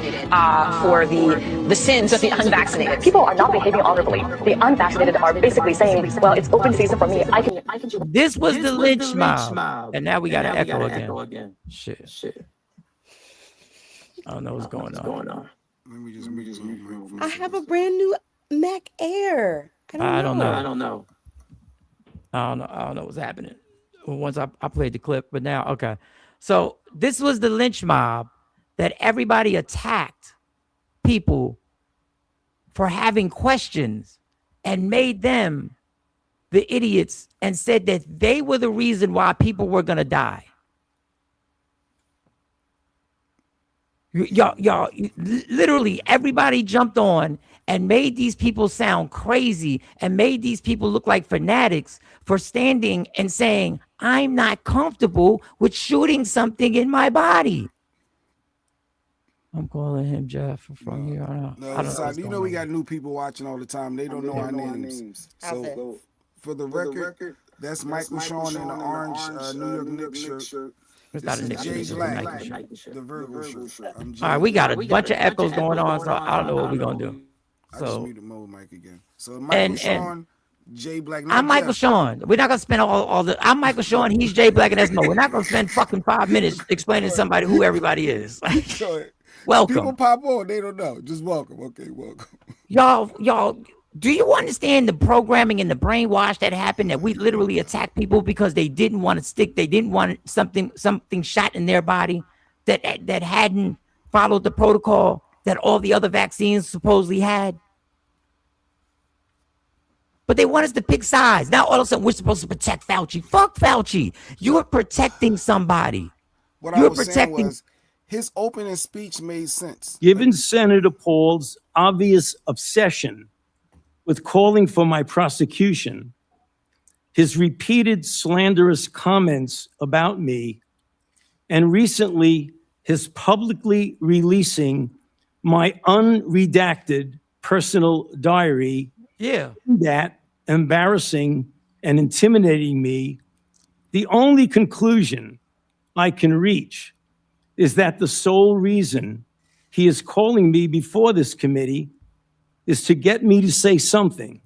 for the sins of the unvaccinated. People are not behaving honorably. The unvaccinated are basically saying, well, it's open season for me. I can. This was the lynch mob. And now we got to echo again. Shit. I don't know what's going on. I have a brand new Mac Air. I don't know what's happening. Once I played the clip, but now, okay. So this was the lynch mob that everybody attacked people for having questions and made them the idiots and said that they were the reason why people were going to die. Y'all, literally everybody jumped on and made these people sound crazy and made these people look like fanatics for standing and saying, I'm not comfortable with shooting something in my body. I'm calling him Jeff from here on out. No, we got new people watching all the time. They don't know our names. So for the record, that's Michael Sean in the orange New York Knicks shirt. It's not a Knicks shirt. Jay Black, the Virgo shirt. All right, we got a bunch of echoes going on, so I don't know what we're going to do. I just muted Mo mic again. So Michael Sean, Jay Black. I'm Michael Sean. We're not going to spend all the... I'm Michael Sean. He's Jay Black and that's Mo. We're not going to spend fucking 5 minutes explaining to somebody who everybody is. Welcome. People pop on, they don't know. Just welcome. Okay, welcome. Y'all, do you understand the programming and the brainwash that happened, that we literally attacked people because they didn't want something shot in their body that hadn't followed the protocol that all the other vaccines supposedly had? But they want us to pick sides. Now all of a sudden we're supposed to protect Fauci. Fuck Fauci. You're protecting somebody. You're protecting. His opening speech made sense. Given Senator Paul's obvious obsession with calling for my prosecution, his repeated slanderous comments about me, and recently his publicly releasing my unredacted personal diary, that embarrassing and intimidating me, the only conclusion I can reach is that the sole reason he is calling me before this committee is to get me to say something,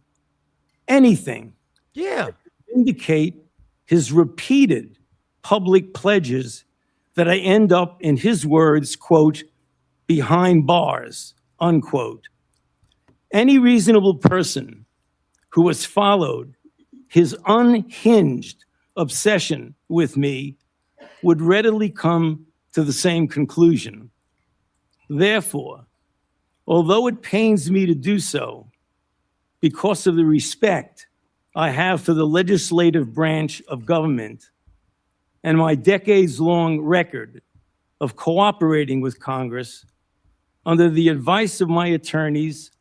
anything, Yeah. indicate his repeated public pledges that I end up, in his words, quote, behind bars, unquote. Any reasonable person who has followed his unhinged obsession with me would readily come to the same conclusion. Therefore, although it pains me to do so, because of the respect I have for the legislative branch of government and my decades-long record of cooperating with Congress, under the advice of my attorneys,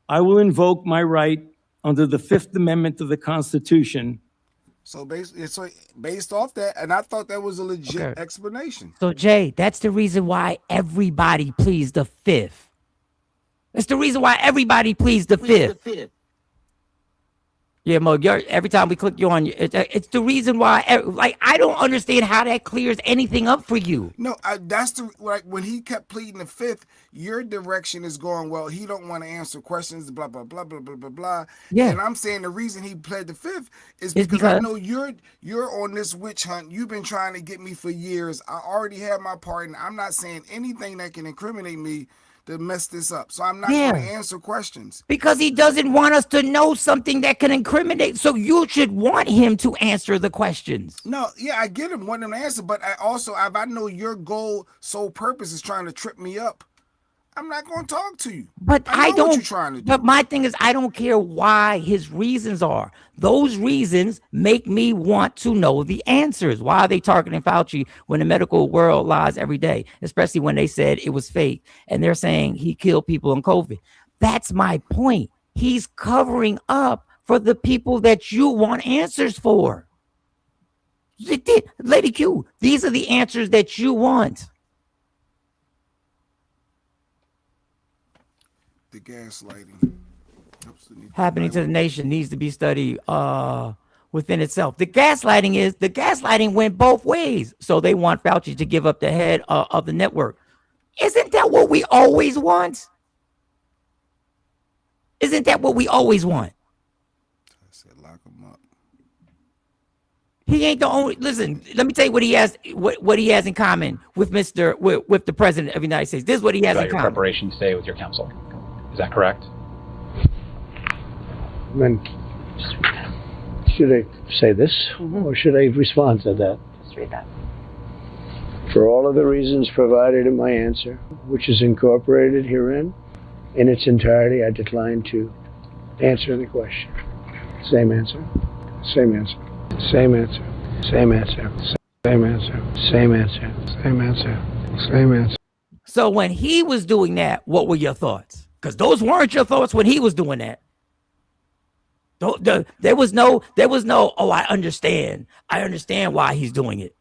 I will invoke my right under the Fifth Amendment of the Constitution. So based off that, and I thought that was a legit Okay. explanation. So Jay, that's the reason why everybody pleads the fifth. That's the reason why everybody pleads the fifth. Yeah, Mo, every time we click you on, it's the reason why. I don't understand how that clears anything up for you. No, that's the when he kept pleading the fifth, your direction is going, well, he don't want to answer questions, blah blah blah blah blah blah blah. Yeah. And I'm saying the reason he pled the fifth is because I know you're on this witch hunt. You've been trying to get me for years. I already have my part, and I'm not saying anything that can incriminate me to mess this up. So I'm not going to answer questions. Because he doesn't want us to know something that can incriminate. So you should want him to answer the questions. No, yeah, I get him wanting him to answer, but if I know your sole purpose is trying to trip me up, I'm not going to talk to you. But I know what you're trying to do. But my thing is, I don't care why his reasons are. Those reasons make me want to know the answers. Why are they targeting Fauci when the medical world lies every day, especially when they said it was fake and they're saying he killed people in COVID? That's my point. He's covering up for the people that you want answers for. Lady Q, these are the answers that you want. The gaslighting happening to the nation needs to be studied within itself. The gaslighting went both ways. So they want Fauci to give up the head of the network. Isn't that what we always want? Isn't that what we always want? I said lock him up. He ain't the only. Listen, let me tell you what he has. What he has in common with with the president of the United States. This is what he has in common. Preparation today with your counsel. Is that correct? Then, should I say this, or should I respond to that? Just read that. For all of the reasons provided in my answer, which is incorporated herein, in its entirety, I decline to answer the question. Same answer. Same answer. Same answer. Same answer. Same answer. Same answer. Same answer. Same answer. So when he was doing that, what were your thoughts? Because those weren't your thoughts when he was doing that. There was no, oh, I understand why he's doing it.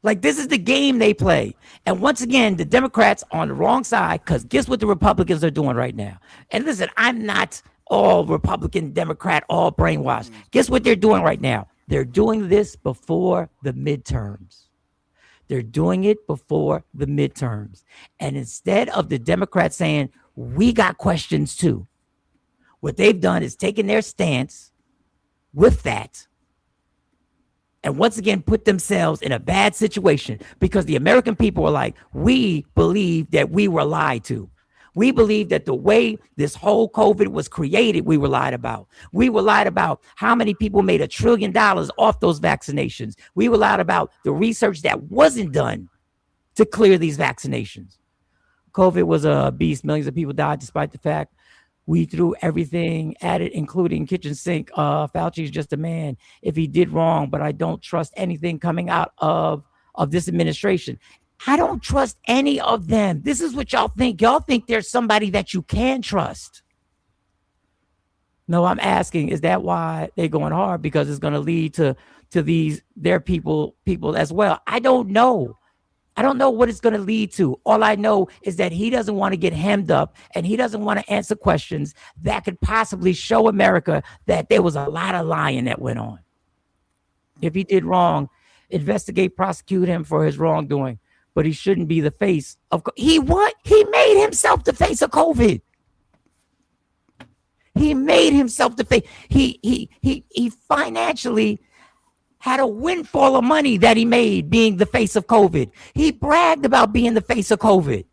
Like, this is the game they play. And once again, the Democrats are on the wrong side, because guess what the Republicans are doing right now? And listen, I'm not all Republican, Democrat, all brainwashed. Guess what they're doing right now? They're doing this before the midterms. They're doing it before the midterms. And instead of the Democrats saying, we got questions too, what they've done is taken their stance with that and once again put themselves in a bad situation, because the American people are like, we believe that we were lied to. We believe that the way this whole COVID was created, we were lied about. We were lied about how many people made $1 trillion off those vaccinations. We were lied about the research that wasn't done to clear these vaccinations. COVID was a beast. Millions of people died despite the fact we threw everything at it, including kitchen sink. Fauci's just a man. If he did wrong, but I don't trust anything coming out of this administration. I don't trust any of them. This is what y'all think. Y'all think there's somebody that you can trust. No, I'm asking, is that why they're going hard? Because it's going to lead to their people as well. I don't know. I don't know what it's going to lead to. All I know is that he doesn't want to get hemmed up and he doesn't want to answer questions that could possibly show America that there was a lot of lying that went on. If he did wrong, investigate, prosecute him for his wrongdoing, but he shouldn't be the face of he made himself the face of COVID. He made himself the face. He financially had a windfall of money that he made being the face of COVID. He bragged about being the face of COVID.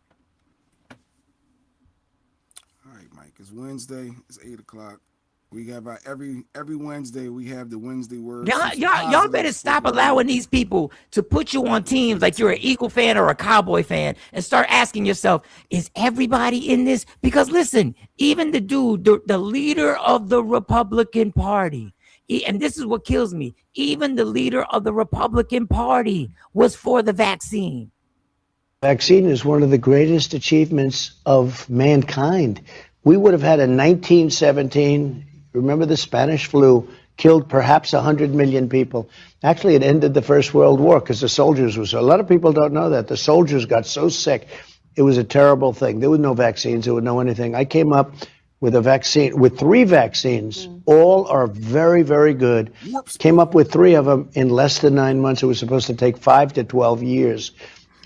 All right, Mike. It's Wednesday. It's 8:00. We have every Wednesday. We have the Wednesday word. Y'all better stop allowing these people to put you on teams like you're an Eagle fan or a Cowboy fan and start asking yourself, is everybody in this? Because listen, even the dude, the leader of the Republican Party, and this is what kills me, even the leader of the Republican Party was for the vaccine. Vaccine is one of the greatest achievements of mankind. We would have had a 1917, remember the Spanish flu, killed perhaps 100 million people. Actually, it ended the First World War because the soldiers were a lot of people don't know that. The soldiers got so sick. It was a terrible thing. There were no vaccines. There was no anything. I came up with a vaccine, with 3 vaccines. All are very, very good. Came up with 3 of them in less than 9 months. It was supposed to take 5 to 12 years.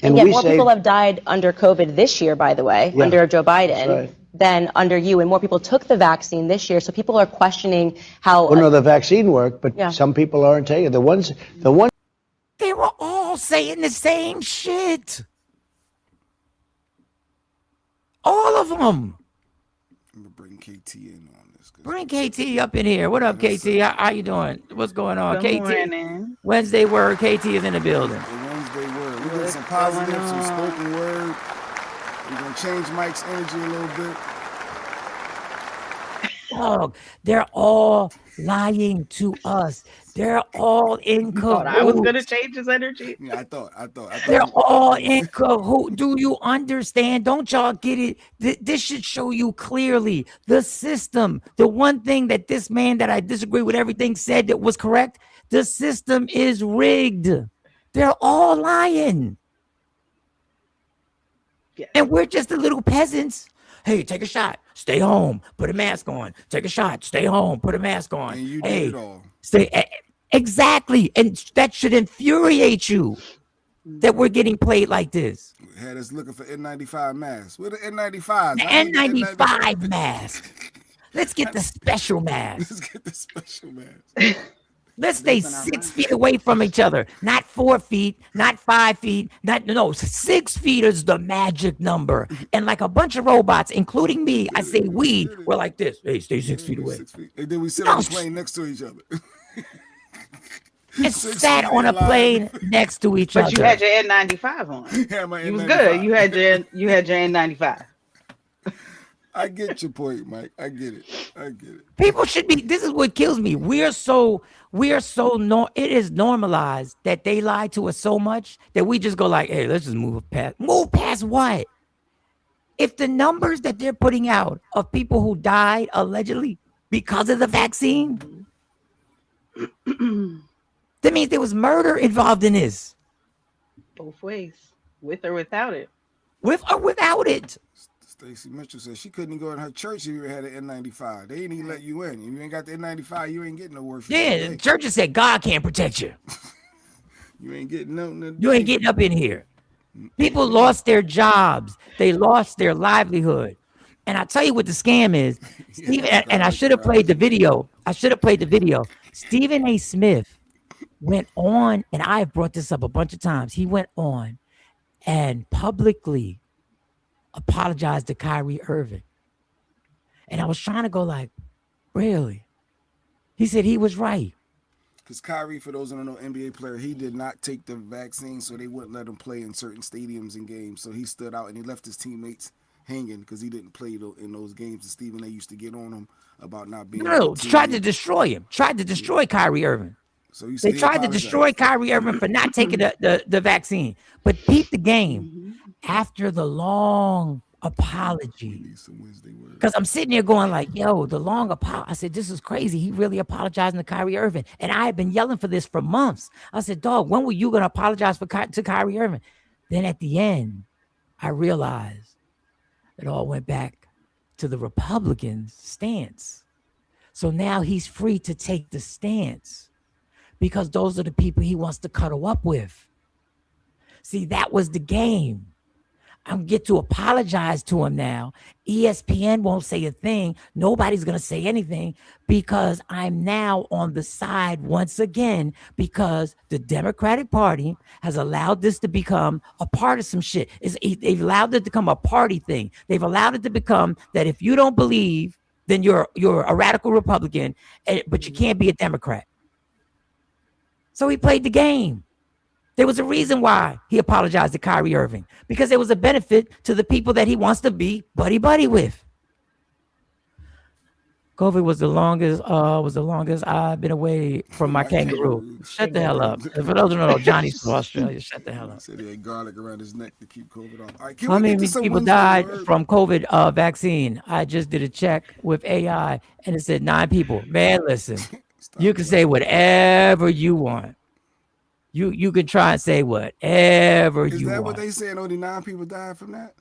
And yet more people have died under COVID this year, by the way, under Joe Biden, than under you. And more people took the vaccine this year. So people are questioning how... Well, no, the vaccine worked, but some people aren't taking it. The ones... They were all saying the same shit. All of them. I'm gonna bring KT in on this. Bring KT up in here. What up, KT? How you doing? What's going on? Good KT. morning. Wednesday word. KT is in the building. Wednesday word. We got some positive, some spoken word. We're gonna change Mike's energy a little bit. Dog, they're all lying to us. They're all in cahoots. I was gonna change his energy. Yeah, I thought. They're all in cahoots. Do you understand? Don't y'all get it? This should show you clearly the system. The one thing that this man that I disagree with everything said that was correct. The system is rigged. They're all lying. Yes. And we're just the little peasants. Hey, take a shot. Stay home. Put a mask on. Take a shot. Stay home. Put a mask on. And you hey, did it all. Stay. Exactly. And that should infuriate you that we're getting played like this. Had us looking for N95 masks. Where the N95s? The N95 mask. Let's get the special mask. Let's get the special mask. Let's stay 6 feet away from each other. Not 4 feet, not 5 feet, no, 6 feet is the magic number. And like a bunch of robots, including me, I say we, we're like this. Hey, stay 6 feet away. 6 feet. And then we sit on the plane next to each other. And sat on a plane next to each other. But you had your N95 on. Yeah, my you N95. was good. You had your N95. I get your point, Mike. I get it. People should be. This is what kills me. It is normalized that they lie to us so much that we just go like, hey, let's just move past. Move past what? If the numbers that they're putting out of people who died allegedly because of the vaccine, that means there was murder involved in this. Both ways, with or without it. With or without it. Stacey Mitchell said she couldn't go in her church if you had an N95. They didn't even let you in. If you ain't got the N95, you ain't getting no worship. Yeah, the church said God can't protect you. You ain't getting nothing. You ain't getting up in here. People lost their jobs. They lost their livelihood. And I tell you what the scam is. Stephen, and I should have played the video. Stephen A. Smith went on, and I've brought this up a bunch of times. He went on and publicly apologized to Kyrie Irving. And I was trying to go like, really? He said he was right. Because Kyrie, for those who don't know, NBA player, he did not take the vaccine, so they wouldn't let him play in certain stadiums and games. So he stood out and he left his teammates hanging because he didn't play in those games. And Stephen A. used to get on him about not being. No, tried to destroy him. Tried to destroy Kyrie Irving. So you they tried to destroy Kyrie Irving for not taking the vaccine. But peep the game. After the long apology, because I'm sitting there going like, yo, the long apology. I said, this is crazy. He really apologizing to Kyrie Irving. And I had been yelling for this for months. I said, dog, when were you going to apologize to Kyrie Irving? Then at the end, I realized it all went back to the Republicans' stance. So now he's free to take the stance because those are the people he wants to cuddle up with. See, that was the game. I'm get to apologize to him now. ESPN won't say a thing. Nobody's going to say anything because I'm now on the side once again because the Democratic Party has allowed this to become a part of some shit. They've allowed it to become a party thing. They've allowed it to become that if you don't believe, then you're a radical Republican, but you can't be a Democrat. So he played the game. There was a reason why he apologized to Kyrie Irving, because there was a benefit to the people that he wants to be buddy with. COVID was the longest I've been away from my kangaroo. Shut the hell up. For those who don't know, Johnny's from Australia. Shut the hell up. Said he had garlic around his neck to keep COVID off. All right, How many people died from COVID vaccine? I just did a check with AI and it said 9 people. Man, listen, you can say whatever you want. You can try and say whatever you want. Is that what they saying? Only 9 people died from that?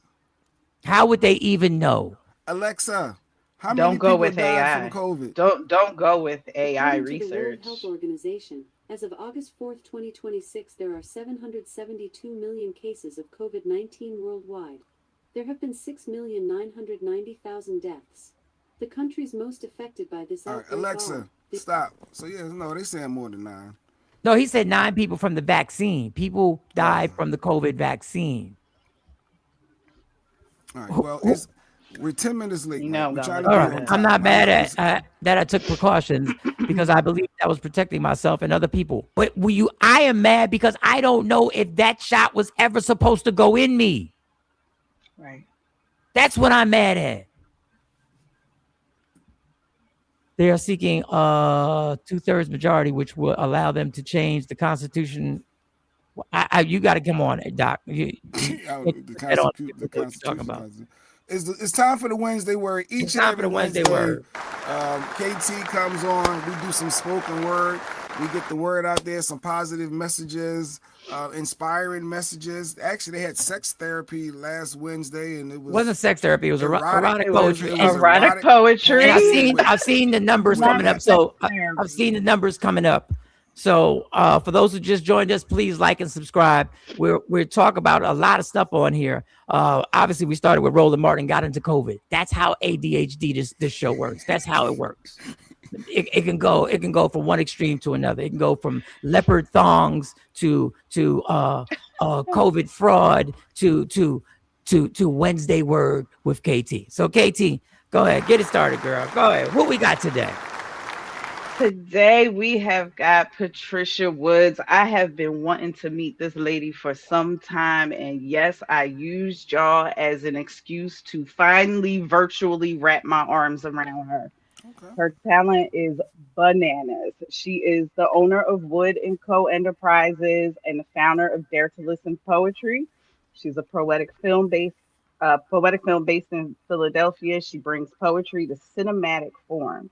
How would they even know? Alexa, how Don't many go people with died AI. from COVID? Don't go with AI According to the World research. Health Organization, as of August 4th, 2026, there are 772 million cases of COVID-19 worldwide. There have been 6,990,000 deaths. The countries most affected by this All right, outbreak Alexa, stop. So they saying more than 9. No, he said 9 people from the vaccine. People died from the COVID vaccine. All right, well, we're 10 minutes late. No, We're no, trying no. to All be on right. time. I'm not mad at that I took precautions because I believe I was protecting myself and other people. But I am mad because I don't know if that shot was ever supposed to go in me. Right. That's what I'm mad at. They are seeking 2/3 majority, which will allow them to change the Constitution. You got to come on, Doc. The Constitution. It's time for the Wednesday word. Each and every Wednesday word. KT comes on. We do some spoken word. We get the word out there. Some positive messages, inspiring messages. Actually, they had sex therapy last Wednesday, and it wasn't sex therapy. It was erotic poetry. Erotic poetry. And I've seen the numbers coming up. So I've seen the numbers coming up. So for those who just joined us, please like and subscribe. We're talking about a lot of stuff on here. Obviously, we started with Roland Martin, got into COVID. That's how ADHD this show works. That's how it works. It can go from one extreme to another. It can go from leopard thongs to COVID fraud to Wednesday word with KT. So KT, go ahead, get it started, girl. Go ahead. What we got today? Today we have got Patricia Woods. I have been wanting to meet this lady for some time, and yes, I used y'all as an excuse to finally virtually wrap my arms around her. Okay. Her talent is bananas. She is the owner of Wood & Co. Enterprises and the founder of Dare to Listen Poetry. She's a poetic film based in Philadelphia. She brings poetry to cinematic form.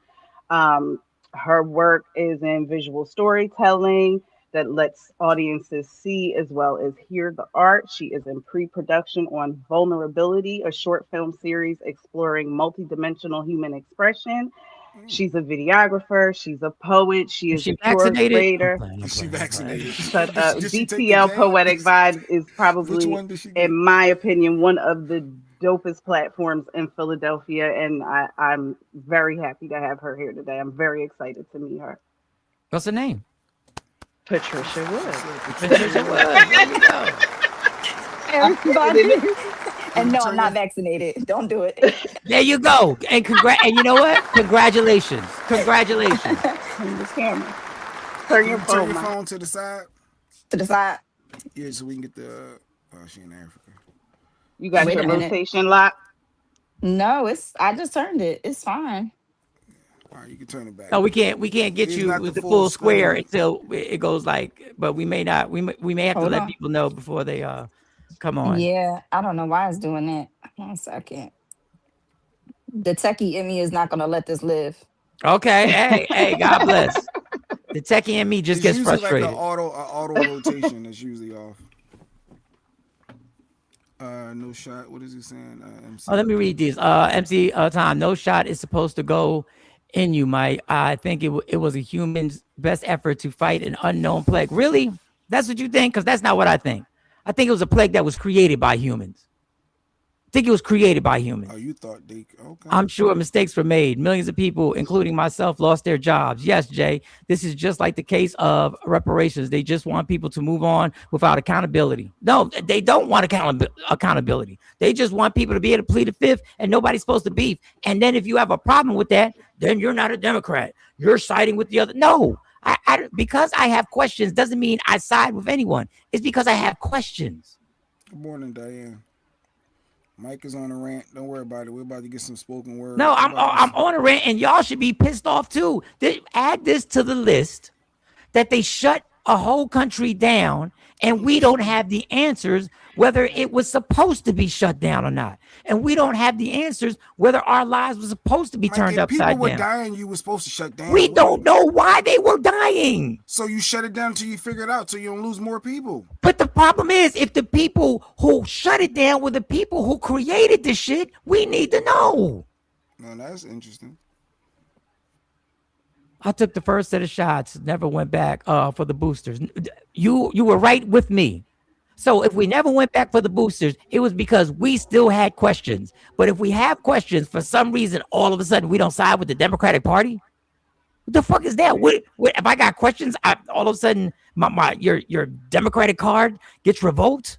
Her work is in visual storytelling that lets audiences see as well as hear the art. She is in pre-production on Vulnerability, a short film series exploring multidimensional human expression. She's a videographer. She's a poet. She is a tour creator. Is she vaccinated? But DTL Poetic Vibes is probably, in my opinion, one of the dopest platforms in Philadelphia, and I'm very happy to have her here today. I'm very excited to meet her. What's her name? Patricia Woods. Patricia Woods. There we go. Everybody. And no, I'm not vaccinated. Don't do it. There you go. And and you know what? Congratulations. Congratulations. Turn the camera. Turn your phone to the side. To the side. Yeah, so we can get the. Oh, she in Africa. You got your rotation lock? No, I just turned it. It's fine. All right, you can turn it back. No, we can't get you with the full square until it goes like. But we may not. We may have to let people know before they come on. Yeah, I don't know why it's doing that. 1 second. The techie in me is not gonna let this live. Okay. Hey, God bless. The techie in me just gets frustrated. Like an auto rotation is usually off. No shot. What is he saying? MC. Oh, let me read these. MC Tom, no shot is supposed to go in you, Mike. I think it was a human's best effort to fight an unknown plague. Really? That's what you think? Because that's not what I think. I think it was a plague that was created by humans. I think it was created by humans. Oh, you thought they okay. I'm sure mistakes were made. Millions of people, including myself, lost their jobs. Yes, Jay, this is just like the case of reparations. They just want people to move on without accountability. No, they don't want accountability. They just want people to be able to plead the fifth and nobody's supposed to beef. And then if you have a problem with that, then you're not a Democrat. You're siding with the other. No, because I have questions doesn't mean I side with anyone. It's because I have questions. Good morning, Diane. Mike is on a rant. Don't worry about it. We're about to get some spoken word. No, I'm on a rant, and y'all should be pissed off too. Add this to the list that they shut a whole country down, and we don't have the answers whether it was supposed to be shut down or not, and we don't have the answers whether our lives were supposed to be turned upside down. People were dying. You were supposed to shut down. We don't know why they were dying. So you shut it down until you figure it out, so you don't lose more people. But the problem is, if the people who shut it down were the people who created the shit, we need to know. No, that's interesting. I took the first set of shots, never went back for the boosters. You were right with me. So if we never went back for the boosters, it was because we still had questions. But if we have questions, for some reason, all of a sudden we don't side with the Democratic Party. What the fuck is that? What if I got questions? All of a sudden, your Democratic card gets revoked.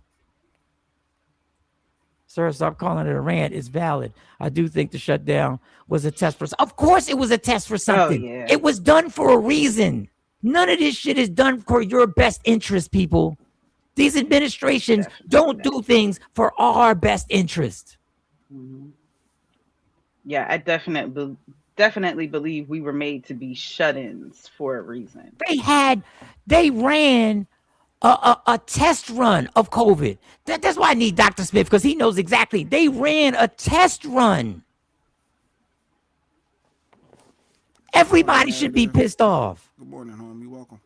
Sir, stop calling it a rant. It's valid. I do think the shutdown was a test for. Of course, it was a test for something. Oh, yeah. It was done for a reason. None of this shit is done for your best interest, people. These administrations don't do things for our best interest. Mm-hmm. Yeah, I definitely believe we were made to be shut-ins for a reason. They ran a test run of COVID. That's why I need Dr. Smith, because he knows exactly. They ran a test run. Everybody should be pissed off. Good morning, home. You're welcome.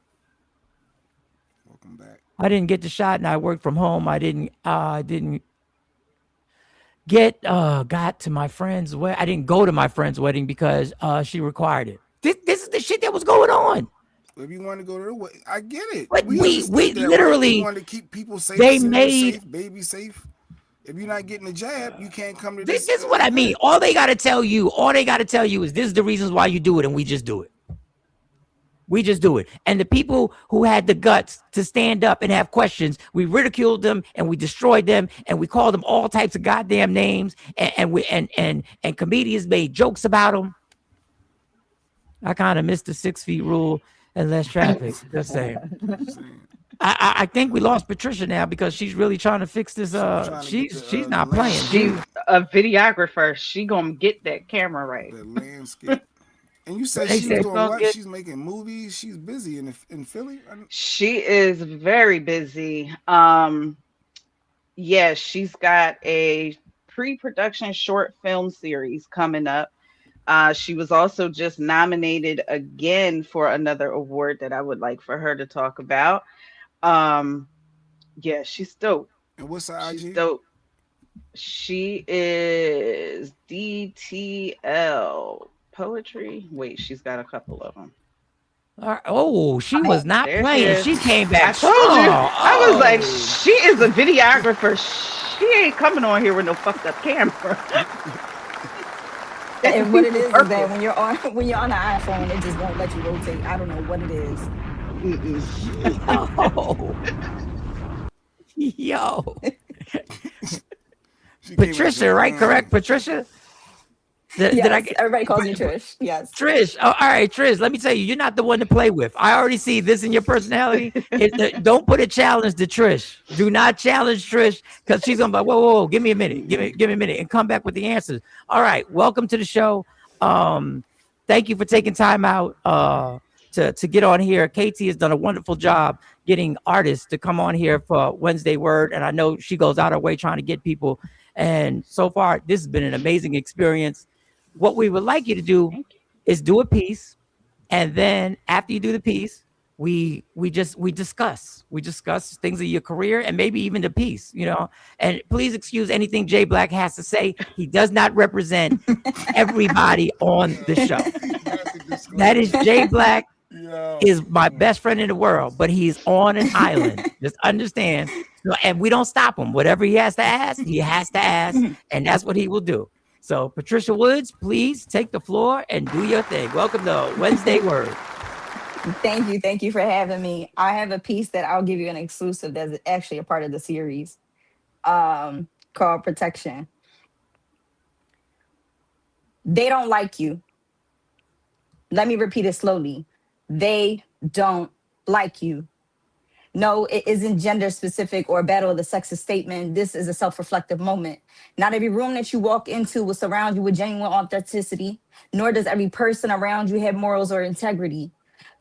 Welcome back. I didn't get the shot, and I worked from home. I didn't get got to my friend's wedding. I didn't go to my friend's wedding because she required it. This is the shit that was going on. If you want to go to the wedding, I get it. But we literally want to keep people safe. They made safe, baby safe. If you're not getting the jab, you can't come to this. This is what I mean. All they got to tell you is this is the reasons why you do it, and we just do it. We just do it. And the people who had the guts to stand up and have questions, we ridiculed them and we destroyed them and we called them all types of goddamn names. And comedians made jokes about them. I kind of missed the 6 feet rule and less traffic. Just saying. I think we lost Patricia now because she's really trying to fix this. She's not playing. She's a videographer. She gonna get that camera right. The landscape. And you said she's doing what? She's making movies. She's busy in Philly. She is very busy. Yeah, she's got a pre-production short film series coming up. She was also just nominated again for another award that I would like for her to talk about. Yeah, she's dope. And what's her IG? She's dope. She is DTL Poetry. Wait, she's got a couple of them. Oh, she was not playing. She came back. I told you. I was like, she is a videographer. She ain't coming on here with no fucked up camera. And what it is that when you're on an iPhone, it just won't let you rotate. I don't know what it is. Yo. Patricia, right? Correct, Patricia? Did I get, everybody calls me Trish. Yes. Trish. Oh, all right, Trish. Let me tell you, you're not the one to play with. I already see this in your personality. Don't put a challenge to Trish. Do not challenge Trish because she's gonna be like, whoa, give me a minute, give me a minute, and come back with the answers. All right, welcome to the show. Thank you for taking time out to get on here. KT has done a wonderful job getting artists to come on here for Wednesday Word, and I know she goes out her way trying to get people. And so far, this has been an amazing experience. What we would like you to do is do a piece, and then after you do the piece, we discuss things of your career and maybe even the piece, you know. And please excuse anything Jay Black has to say. He does not represent everybody on the show. That is Jay Black is my best friend in the world, but he's on an island. Just understand. So, and we don't stop him. Whatever he has to ask, and that's what he will do. So, Patricia Woods, please take the floor and do your thing. Welcome to Wednesday Word. Thank you for having me. I have a piece that I'll give you an exclusive that's actually a part of the series, called Protection. They don't like you. Let me repeat it slowly. They don't like you. No, it isn't gender specific or a battle of the sexist statement. This is a self-reflective moment. Not every room that you walk into will surround you with genuine authenticity, nor does every person around you have morals or integrity.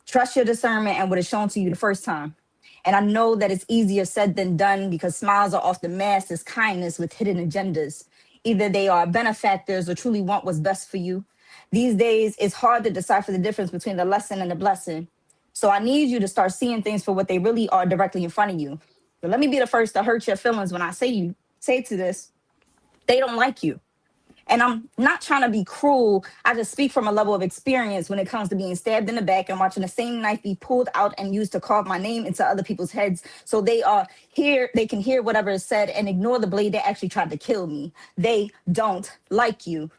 Trust your discernment and what is shown to you the first time. And I know that it's easier said than done because smiles are often masked as kindness with hidden agendas. Either they are benefactors or truly want what's best for you. These days, it's hard to decipher the difference between the lesson and the blessing. So I need you to start seeing things for what they really are directly in front of you. But let me be the first to hurt your feelings when I say to this, they don't like you. And I'm not trying to be cruel. I just speak from a level of experience when it comes to being stabbed in the back and watching the same knife be pulled out and used to carve my name into other people's heads. So they can hear whatever is said and ignore the blade that actually tried to kill me. They don't like you.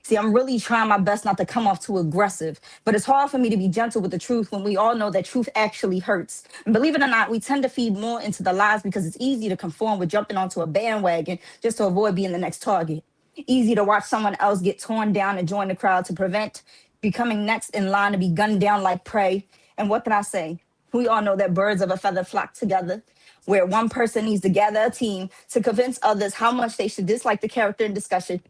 See, I'm really trying my best not to come off too aggressive, but it's hard for me to be gentle with the truth when we all know that truth actually hurts. And believe it or not, we tend to feed more into the lies because it's easy to conform with jumping onto a bandwagon just to avoid being the next target. Easy to watch someone else get torn down and join the crowd to prevent becoming next in line to be gunned down like prey. And what can I say? We all know that birds of a feather flock together, where one person needs to gather a team to convince others how much they should dislike the character in discussion.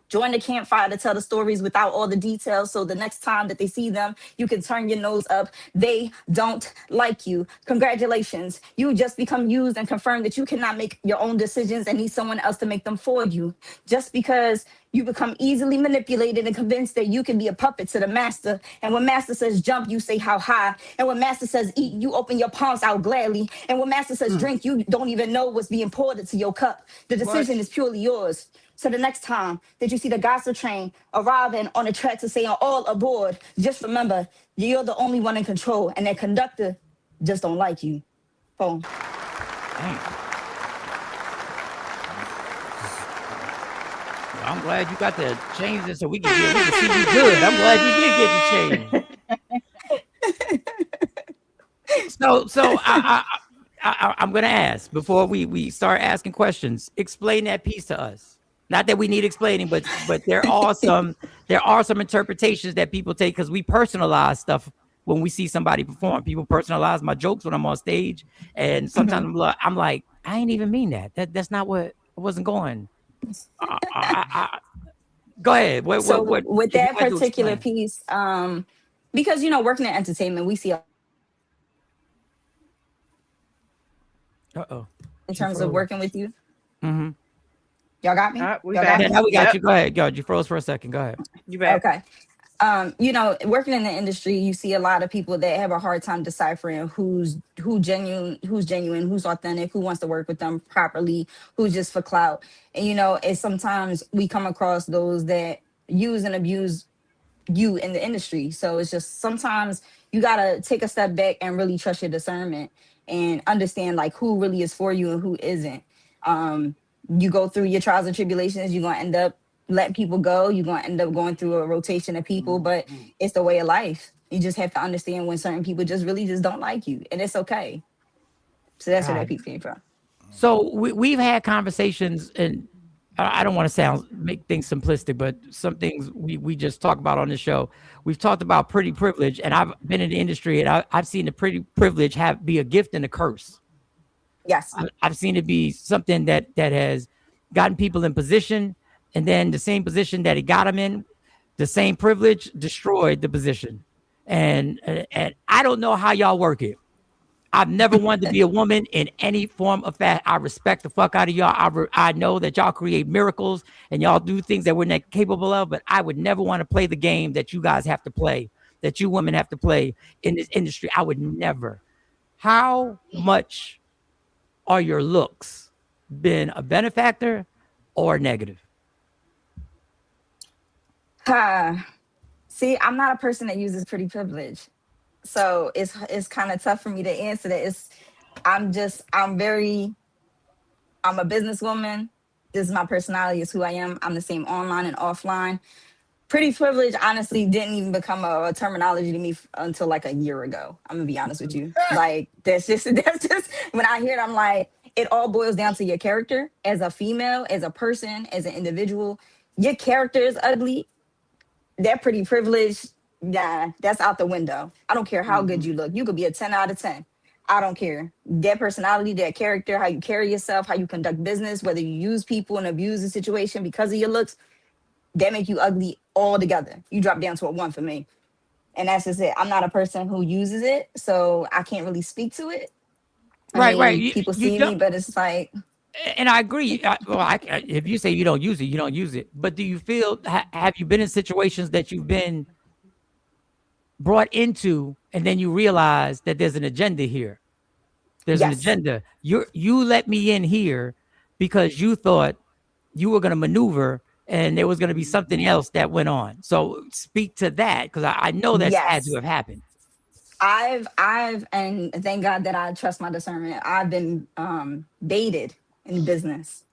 Join the campfire to tell the stories without all the details, so the next time that they see them, you can turn your nose up. They don't like you. Congratulations. You just become used and confirmed that you cannot make your own decisions and need someone else to make them for you. Just because you become easily manipulated and convinced that you can be a puppet to the master. And when master says jump, you say how high. And when master says eat, you open your palms out gladly. And when master says drink, you don't even know what's being poured into your cup. The decision is purely yours. So the next time that you see the gospel train arriving on the track to say all aboard, just remember, you're the only one in control, and that conductor just don't like you. Boom. I'm glad you got to change this so we can see you good. I'm glad you did get to change. So I'm gonna ask before we start asking questions. Explain that piece to us. Not that we need explaining, but there are some interpretations that people take because we personalize stuff when we see somebody perform. People personalize my jokes when I'm on stage, and sometimes I'm like, I ain't even mean that. That's not what I wasn't going. Go ahead. What with that particular piece, because working in entertainment, we see in terms of working with you. Mm-hmm. Y'all got me? Now we got you. Go ahead. Go. You froze for a second. Go ahead. You bet. Okay. Working in the industry, you see a lot of people that have a hard time deciphering who's genuine, who's authentic, who wants to work with them properly, who's just for clout. And it's sometimes we come across those that use and abuse you in the industry. So it's just sometimes you gotta take a step back and really trust your discernment and understand like who really is for you and who isn't. You go through your trials and tribulations, you're gonna end up letting people go, you're gonna end up going through a rotation of people, but it's the way of life. You just have to understand when certain people just don't like you, and it's okay. So that's where that piece came from. So we've had conversations, and I don't want to make things simplistic, but some things we just talk about on the show. We've talked about pretty privilege, and I've been in the industry, and I've seen the pretty privilege be a gift and a curse. Yes. I've seen it be something that has gotten people in position, and then the same position that it got them in, the same privilege destroyed the position. And I don't know how y'all work it. I've never wanted to be a woman in any form of fact. I respect the fuck out of y'all. I know that y'all create miracles and y'all do things that we're not capable of, but I would never want to play the game that you guys have to play that you women have to play in this industry. I would never. How much are your looks been a benefactor or negative? See, I'm not a person that uses pretty privilege. So it's kind of tough for me to answer that. I'm a businesswoman. This is my personality, is who I am. I'm the same online and offline. Pretty privilege honestly didn't even become a terminology to me until like a year ago. I'm gonna be honest with you. Like that's just when I hear it, I'm like, it all boils down to your character as a female, as a person, as an individual. Your character is ugly. That pretty privilege, yeah, that's out the window. I don't care how good you look. You could be a 10 out of 10. I don't care. That personality, that character, how you carry yourself, how you conduct business, whether you use people and abuse the situation because of your looks, that make you ugly altogether. You drop down to a 1 for me. And that's just it. I'm not a person who uses it, so I can't really speak to it. Right. People see me, but it's like... And I agree. If you say you don't use it, you don't use it. But do you feel, have you been in situations that you've been brought into and then you realize that there's an agenda here? There's an agenda. You let me in here because you thought you were going to maneuver and there was going to be something else that went on. So speak to that, because I know that's had to have happened. I've and thank God that I trust my discernment. I've been baited in business.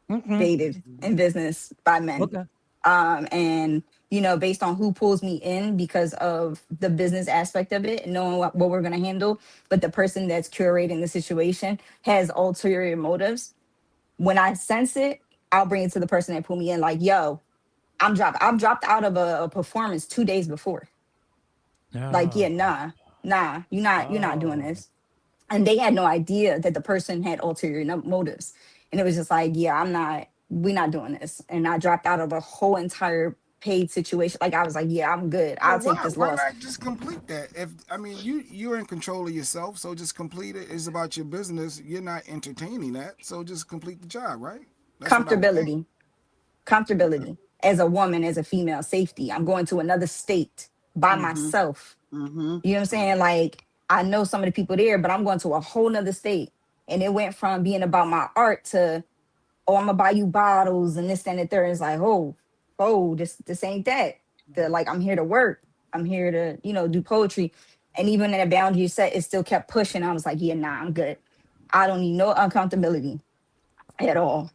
Baited in business by men. And based on who pulls me in because of the business aspect of it, knowing what we're going to handle, but the person that's curating the situation has ulterior motives. When I sense it, I'll bring it to the person that pulled me in, like, yo, I'm dropped out of a performance 2 days before. Like, yeah, nah, you're not doing this. And they had no idea that the person had ulterior motives. And it was just like, yeah, we're not doing this. And I dropped out of a whole entire paid situation. Like, I was like, yeah, I'm good. I'll take this loss. Why not just complete that? You're in control of yourself, so just complete it. It's about your business. You're not entertaining that, so just complete the job, right? Comfortability. As a woman, as a female, safety. I'm going to another state by myself. You know what I'm saying? Like, I know some of the people there, but I'm going to a whole nother state. And it went from being about my art to, oh, I'm gonna buy you bottles and this and the third. It's like, oh, this ain't that. Like, I'm here to work. I'm here to, do poetry. And even in a boundary set, it still kept pushing. I was like, yeah, nah, I'm good. I don't need no uncomfortability at all.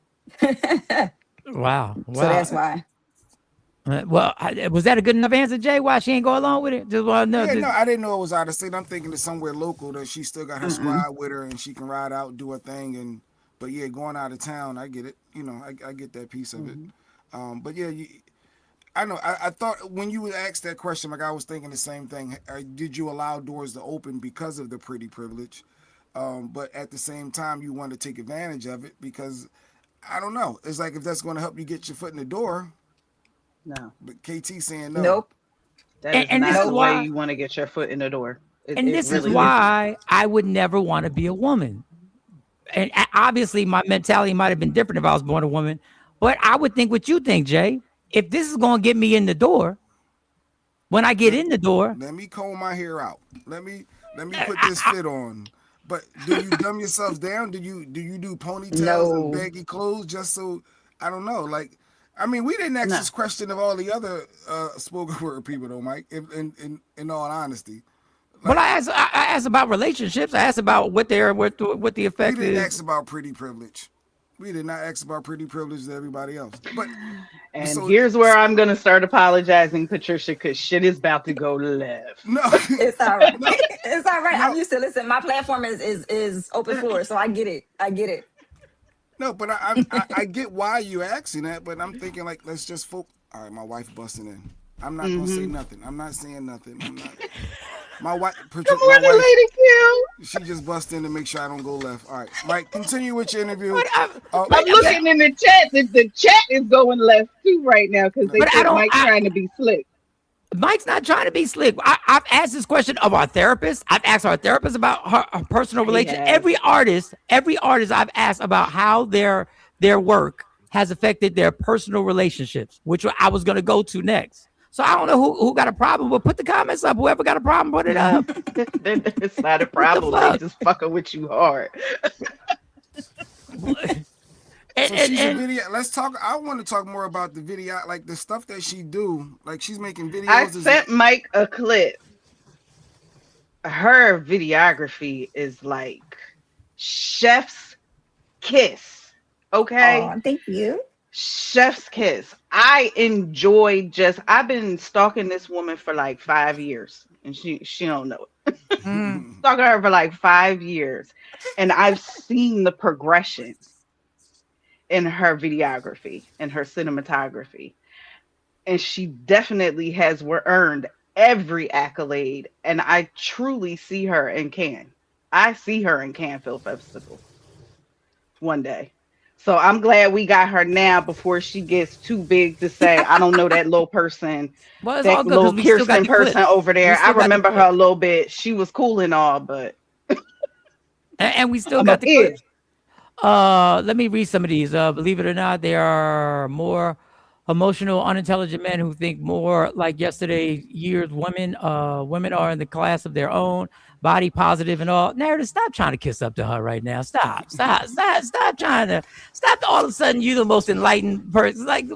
Wow. So that's why. Well, was that a good enough answer, Jay? Why she ain't go along with it? Just want to know. No, I didn't know it was out of state. I'm thinking it's somewhere local that she still got her squad with her and she can ride out, do her thing. But yeah, going out of town, I get it. I get that piece of it. But yeah, I know. I thought when you would ask that question, like, I was thinking the same thing. Did you allow doors to open because of the pretty privilege? But at the same time, you want to take advantage of it because, I don't know. It's like, if that's going to help you get your foot in the door. No. But KT saying no. Nope. That is not the way you want to get your foot in the door. This is why I would never want to be a woman. And obviously, my mentality might have been different if I was born a woman. But I would think what you think, Jay. If this is going to get me in the door, when I get in the door, let me comb my hair out. Let me put this fit on. But do you dumb yourselves down? Do you do ponytails and baggy clothes just so, I don't know, like, I mean, we didn't ask this question of all the other spoken word people, though, Mike. In all honesty, but I asked about relationships. I asked about what the effect is. We didn't ask about pretty privilege. We did not ask about pretty privilege to everybody else. But here's where I'm gonna start apologizing, Patricia, because shit is about to go left. No, it's all right. It's all right. No. I'm used to listen. My platform is open floor, so I get it. No, but I get why you asking that, but I'm thinking, like, let's just all right, my wife busting in. I'm not gonna say nothing. I'm not saying nothing. I'm not. My wife, Good morning, Lady Q. She just busted in to make sure I don't go left. All right, Mike, continue with your interview. I'm looking in the chat. The chat is going left too right now because they think Mike's trying to be slick. Mike's not trying to be slick. I've asked this question of our therapist. I've asked our therapist about her personal relationship. Every artist I've asked about how their work has affected their personal relationships, which I was going to go to next. So I don't know who got a problem, but put the comments up. Whoever got a problem, put it up. It's not a problem. They just fucking with you hard. So she's a video. Let's talk. I want to talk more about the video, like the stuff that she do. Like she's making videos. I sent Mike a clip. Her videography is like chef's kiss. Okay. Oh, thank you. Chef's kiss. I've been stalking this woman for like 5 years, and she don't know it. Stalking her for like 5 years, and I've seen the progression in her videography and her cinematography, and she definitely has earned every accolade. And I truly see her in Cannes. I see her in Cannes Film Festival one day. So I'm glad we got her now before she gets too big to say, I don't know that little person, Well, that little Kirsten person over there. I remember her a little bit. She was cool and all, but and we still got the clips. Let me read some of these. Believe it or not, there are more emotional, unintelligent men who think more like yesterday year's women. Women are in the class of their own, body positive and all. Narrative, stop trying to kiss up to her right now. Stop trying to. Stop all of a sudden you the most enlightened person. Like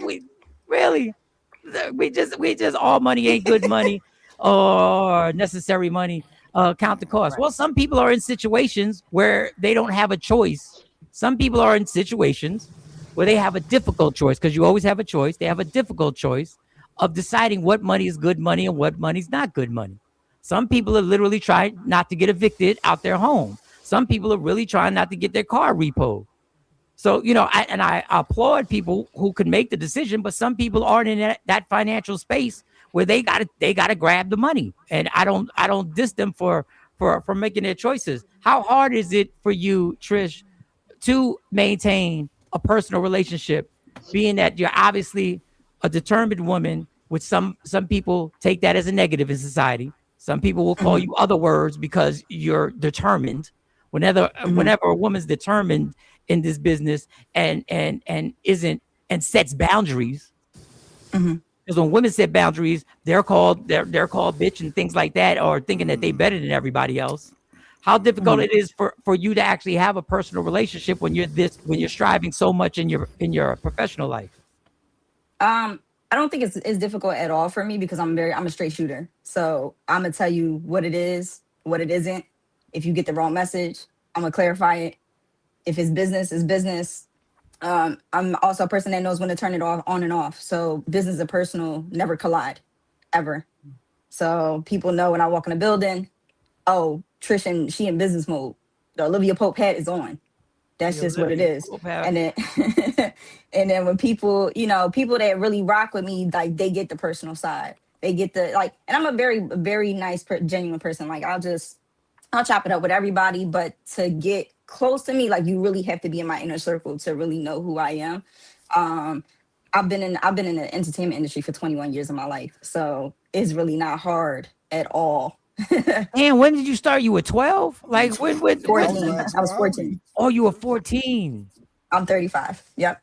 we just all money ain't good money or necessary money. Count the cost. Well, some people are in situations where they don't have a choice. Some people are in situations where they have a difficult choice, because you always have a choice. They have a difficult choice of deciding what money is good money and what money's not good money. Some people are literally trying not to get evicted out their home. Some people are really trying not to get their car repoed. So, I applaud people who can make the decision, but some people aren't in that financial space where they gotta grab the money. And I don't diss them for making their choices. How hard is it for you, Trish, to maintain a personal relationship, being that you're obviously a determined woman, which some people take that as a negative in society. Some people will call you other words because you're determined. Whenever a woman's determined in this business and sets boundaries, because when women set boundaries, they're called bitch and things like that, or thinking that they better than everybody else. How difficult it is for you to actually have a personal relationship when you're striving so much in your professional life. I don't think it's difficult at all for me, because I'm a straight shooter. So I'm gonna tell you what it is, what it isn't. If you get the wrong message, I'm gonna clarify it. If it's business, it's business. I'm also a person that knows when to turn it off, on and off. So business and personal never collide, ever. So people know when I walk in a building, oh, Trish and she in business mode. The Olivia Pope hat is on. That's just what it is. And then and then when people that really rock with me, like they get the personal side. They get the and I'm a very, very nice, genuine person. Like I'll chop it up with everybody, but to get close to me, like you really have to be in my inner circle to really know who I am. I've been in the entertainment industry for 21 years of my life. So it's really not hard at all. And when did you start? You were 12? Like when 14. I was 14. Oh, you were 14. I'm 35. Yep.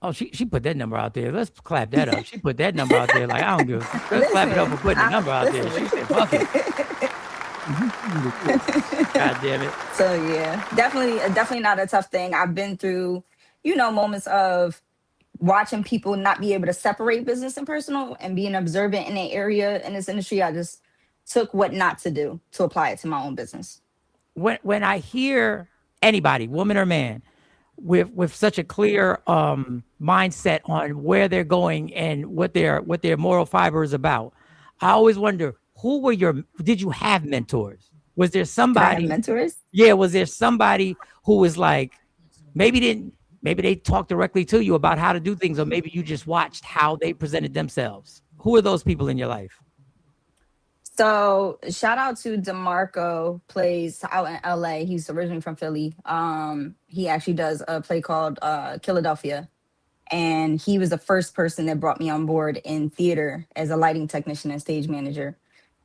Oh, she put that number out there. Let's clap that up. She put that number out there. Like, I don't give a. Let's clap it up for putting the number out there. She said, fuck it. God damn it. So yeah, definitely not a tough thing. I've been through, moments of watching people not be able to separate business and personal, and being observant in that area in this industry. I just took what not to do to apply it to my own business. When I hear anybody, woman or man, with such a clear mindset on where they're going and what their moral fiber is about, I always wonder, did you have mentors? Was there somebody? Mentors? Yeah, was there somebody who was like, maybe they talked directly to you about how to do things, or maybe you just watched how they presented themselves? Who are those people in your life? So shout out to DeMarco, plays out in LA. He's originally from Philly. He actually does a play called Philadelphia. And he was the first person that brought me on board in theater as a lighting technician and stage manager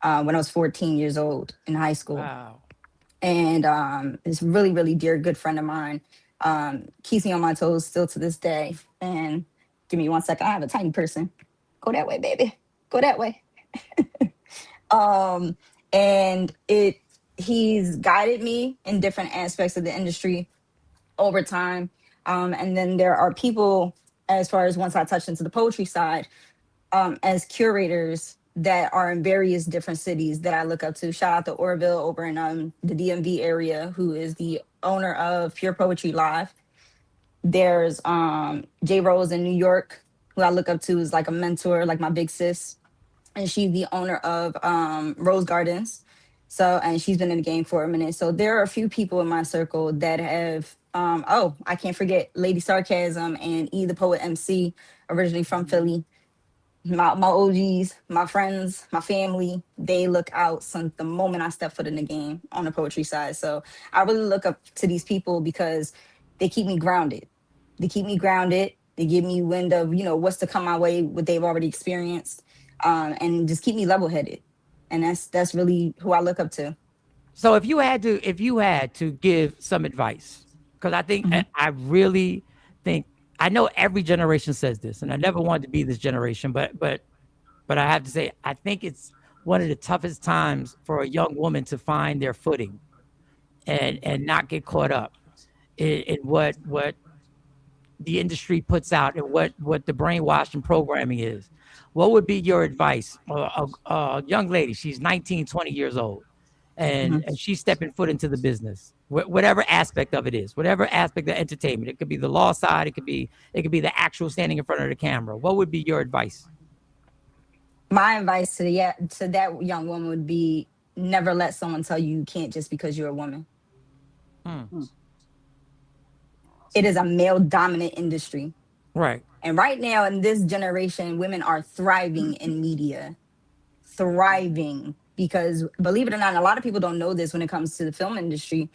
when I was 14 years old in high school. Wow. And it's a really, really dear, good friend of mine. Keeps me on my toes still to this day. And give me 1 second. I have a tiny person. Go that way, baby. go that way. And he's guided me in different aspects of the industry over time. And then there are people, as far as once I touched into the poetry side, as curators that are in various different cities that I look up to. Shout out to Orville over in the DMV area, who is the owner of Pure Poetry Live. There's J Rose in New York, who I look up to as like a mentor, like my big sis. And she's the owner of Rose Gardens. So, and she's been in the game for a minute. So there are a few people in my circle that have, I can't forget Lady Sarcasm and E the Poet MC, originally from Philly. My OGs, my friends, my family, they look out since the moment I step foot in the game on the poetry side. So I really look up to these people because they keep me grounded. They keep me grounded. They give me wind of, what's to come my way, what they've already experienced, and just keep me level-headed. And that's really who I look up to. So if you had to give some advice, because I think I really think, I know every generation says this, and I never wanted to be this generation, but I have to say, I think it's one of the toughest times for a young woman to find their footing and not get caught up in what the industry puts out and what the brainwashing programming is. What would be your advice? A young lady, she's 19, 20 years old, and she's stepping foot into the business, whatever aspect of it is, whatever aspect of entertainment. It could be the law side, it could be the actual standing in front of the camera. What would be your advice? My advice to that young woman would be, never let someone tell you can't just because you're a woman. It is a male dominant industry. Right. And right now in this generation, women are thriving in media. Thriving. Because believe it or not, a lot of people don't know this when it comes to the film industry.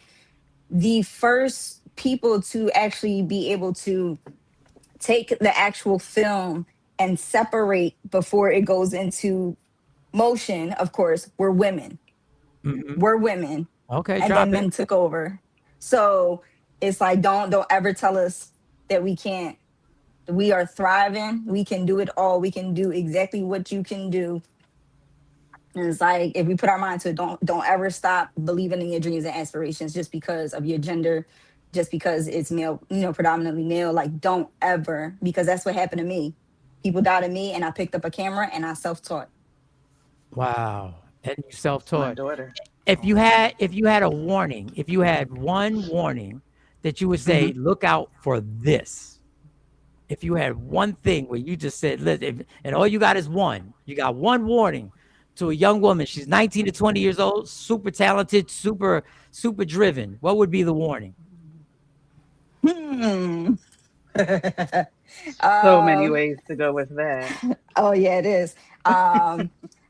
The first people to actually be able to take the actual film and separate before it goes into motion, of course, were women. Were women. Okay, and then men took over. So it's like, don't ever tell us that we can't. We are thriving. We can do it all. We can do exactly what you can do. And it's like, if we put our mind to it, don't ever stop believing in your dreams and aspirations just because of your gender, just because it's male, predominantly male. Like, don't ever, because that's what happened to me. People doubted me, and I picked up a camera and I self-taught. Wow. And you self-taught. My daughter. If you had a warning, if you had one warning that you would say, look out for this. If you had one thing where you just said, listen, and all you got is one, you got one warning to a young woman. She's 19 to 20 years old, super talented, super driven. What would be the warning? So many ways to go with that. Oh yeah, it is.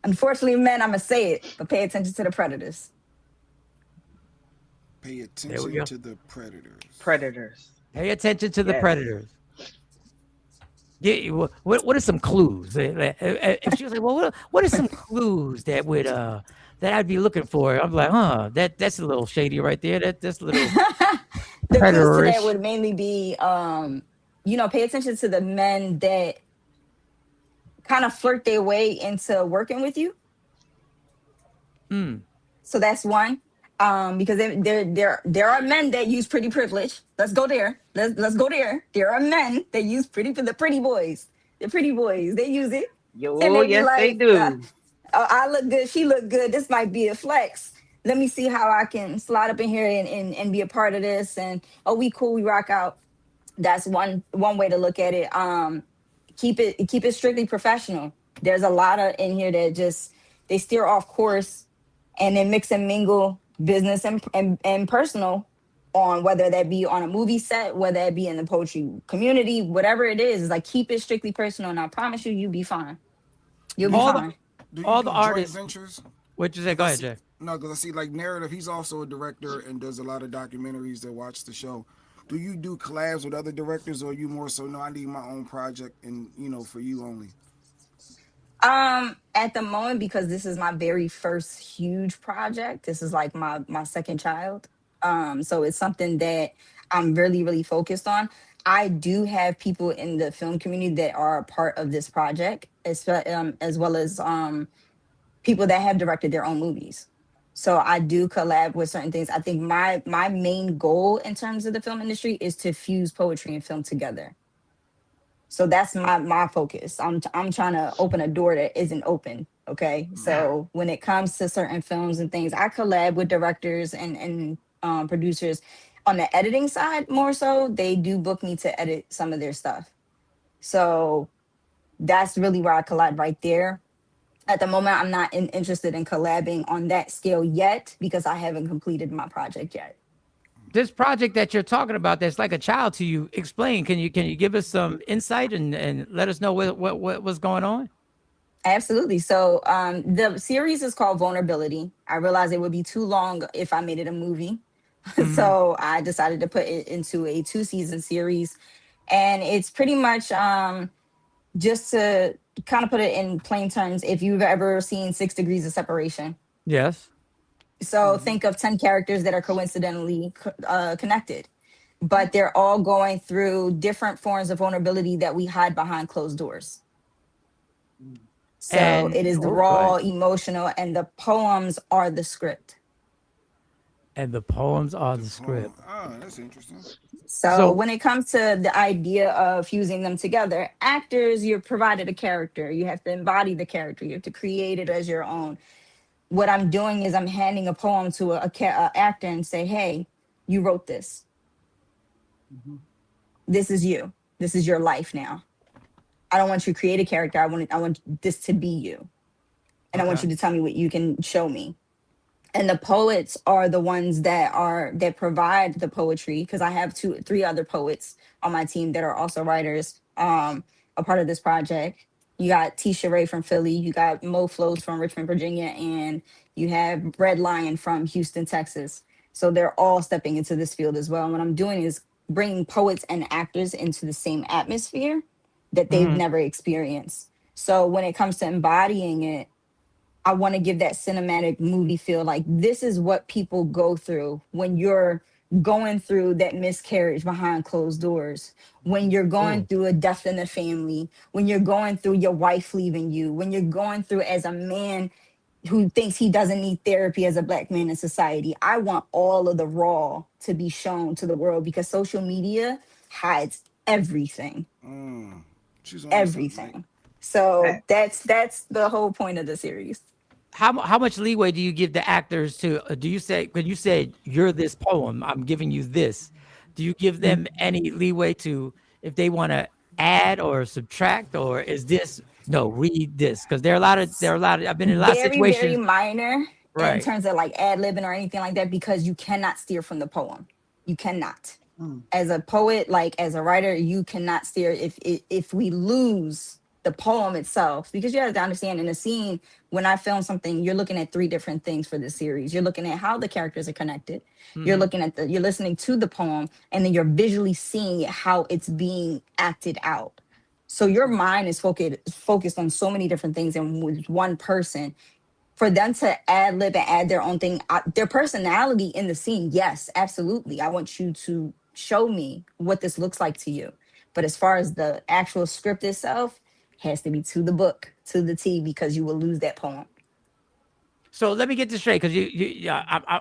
Unfortunately, men, I'm gonna say it, but pay attention to the predators. Pay attention to the predators. Predators. Pay attention to the predators. Yeah, what are some clues? If she was like, well, what are some clues that would that I'd be looking for? I'm like, that's a little shady right there. That's a little The clues to predatorish. that would mainly be, pay attention to the men that kind of flirt their way into working with you. So that's one. Because there are men that use pretty privilege. Let's go there. Let's go there. There are men that use the pretty boys. The pretty boys, they use it. They do. I look good. She look good. This might be a flex. Let me see how I can slide up in here and be a part of this. And we cool. We rock out. That's one way to look at it. Keep it strictly professional. There's a lot of in here that they steer off course and then mix and mingle business and personal, on whether that be on a movie set, whether it be in the poetry community, whatever it is like, keep it strictly personal. And I promise you'll be fine. You'll be fine. All the joint artists. ventures? What'd you say? Go ahead, Jay. No, because I see like Narrative. He's also a director and does a lot of documentaries that watch the show. Do you do collabs with other directors, or are you more so, no, I need my own project and for you only? At the moment, because this is my very first huge project, this is like my second child. So it's something that I'm really, really focused on. I do have people in the film community that are a part of this project, as well as people that have directed their own movies. So I do collab with certain things. I think my main goal in terms of the film industry is to fuse poetry and film together. So that's my focus. I'm trying to open a door that isn't open. Okay. So when it comes to certain films and things, I collab with directors and producers on the editing side more so. They do book me to edit some of their stuff. So that's really where I collab right there. At the moment, I'm not interested in collabing on that scale yet because I haven't completed my project yet. This project that you're talking about, that's like a child to you. Explain. Can you give us some insight and let us know what was going on? Absolutely. So the series is called Vulnerability. I realized it would be too long if I made it a movie. So I decided to put it into a 2-season series. And it's pretty much just to kind of put it in plain terms, if you've ever seen 6 Degrees of Separation. Yes. So think of 10 characters that are coincidentally connected, but they're all going through different forms of vulnerability that we hide behind closed doors. So And- it is the oh, raw, good. emotional, and the poems are the script. And the poems are the script. Oh, that's interesting. So when it comes to the idea of fusing them together, actors, you're provided a character. You have to embody the character. You have to create it as your own. What I'm doing is I'm handing a poem to a actor and say, hey, you wrote this. This is you. This is your life now. I don't want you to create a character. I want this to be you. And I want you to tell me what you can show me. And the poets are the ones that provide the poetry, because I have 3 other poets on my team that are also writers, a part of this project. You got Tisha Ray from Philly, you got Mo Flows from Richmond, Virginia, and you have Red Lion from Houston, Texas. So they're all stepping into this field as well. And what I'm doing is bringing poets and actors into the same atmosphere that they've never experienced. So when it comes to embodying it, I want to give that cinematic movie feel. Like, this is what people go through when you're going through that miscarriage behind closed doors, when you're going through a death in the family, when you're going through your wife leaving you, when you're going through as a man who thinks he doesn't need therapy as a Black man in society. I want all of the raw to be shown to the world, because social media hides everything. Everything. So that's the whole point of the series. How much leeway do you give the actors to? Do you say, when you said you're this poem, I'm giving you this? Do you give them any leeway to, if they want to add or subtract, or is this no, read this? Because there are a lot of I've been in a lot of situations. Very minor in Right. terms of like ad-libbing or anything like that, because you cannot steer from the poem. You cannot. As a poet, like as a writer, you cannot steer if we lose the poem itself, because you have to understand, in a scene, when I film something, you're looking at 3 different things for the series. You're looking at how the characters are connected. You're looking at you're listening to the poem, and then you're visually seeing how it's being acted out. So your mind is focused on so many different things, and with one person, for them to ad lib and add their own thing, their personality in the scene, yes, absolutely. I want you to show me what this looks like to you. But as far as the actual script itself, has to be to the book, to the T, because you will lose that poem. So let me get this straight, because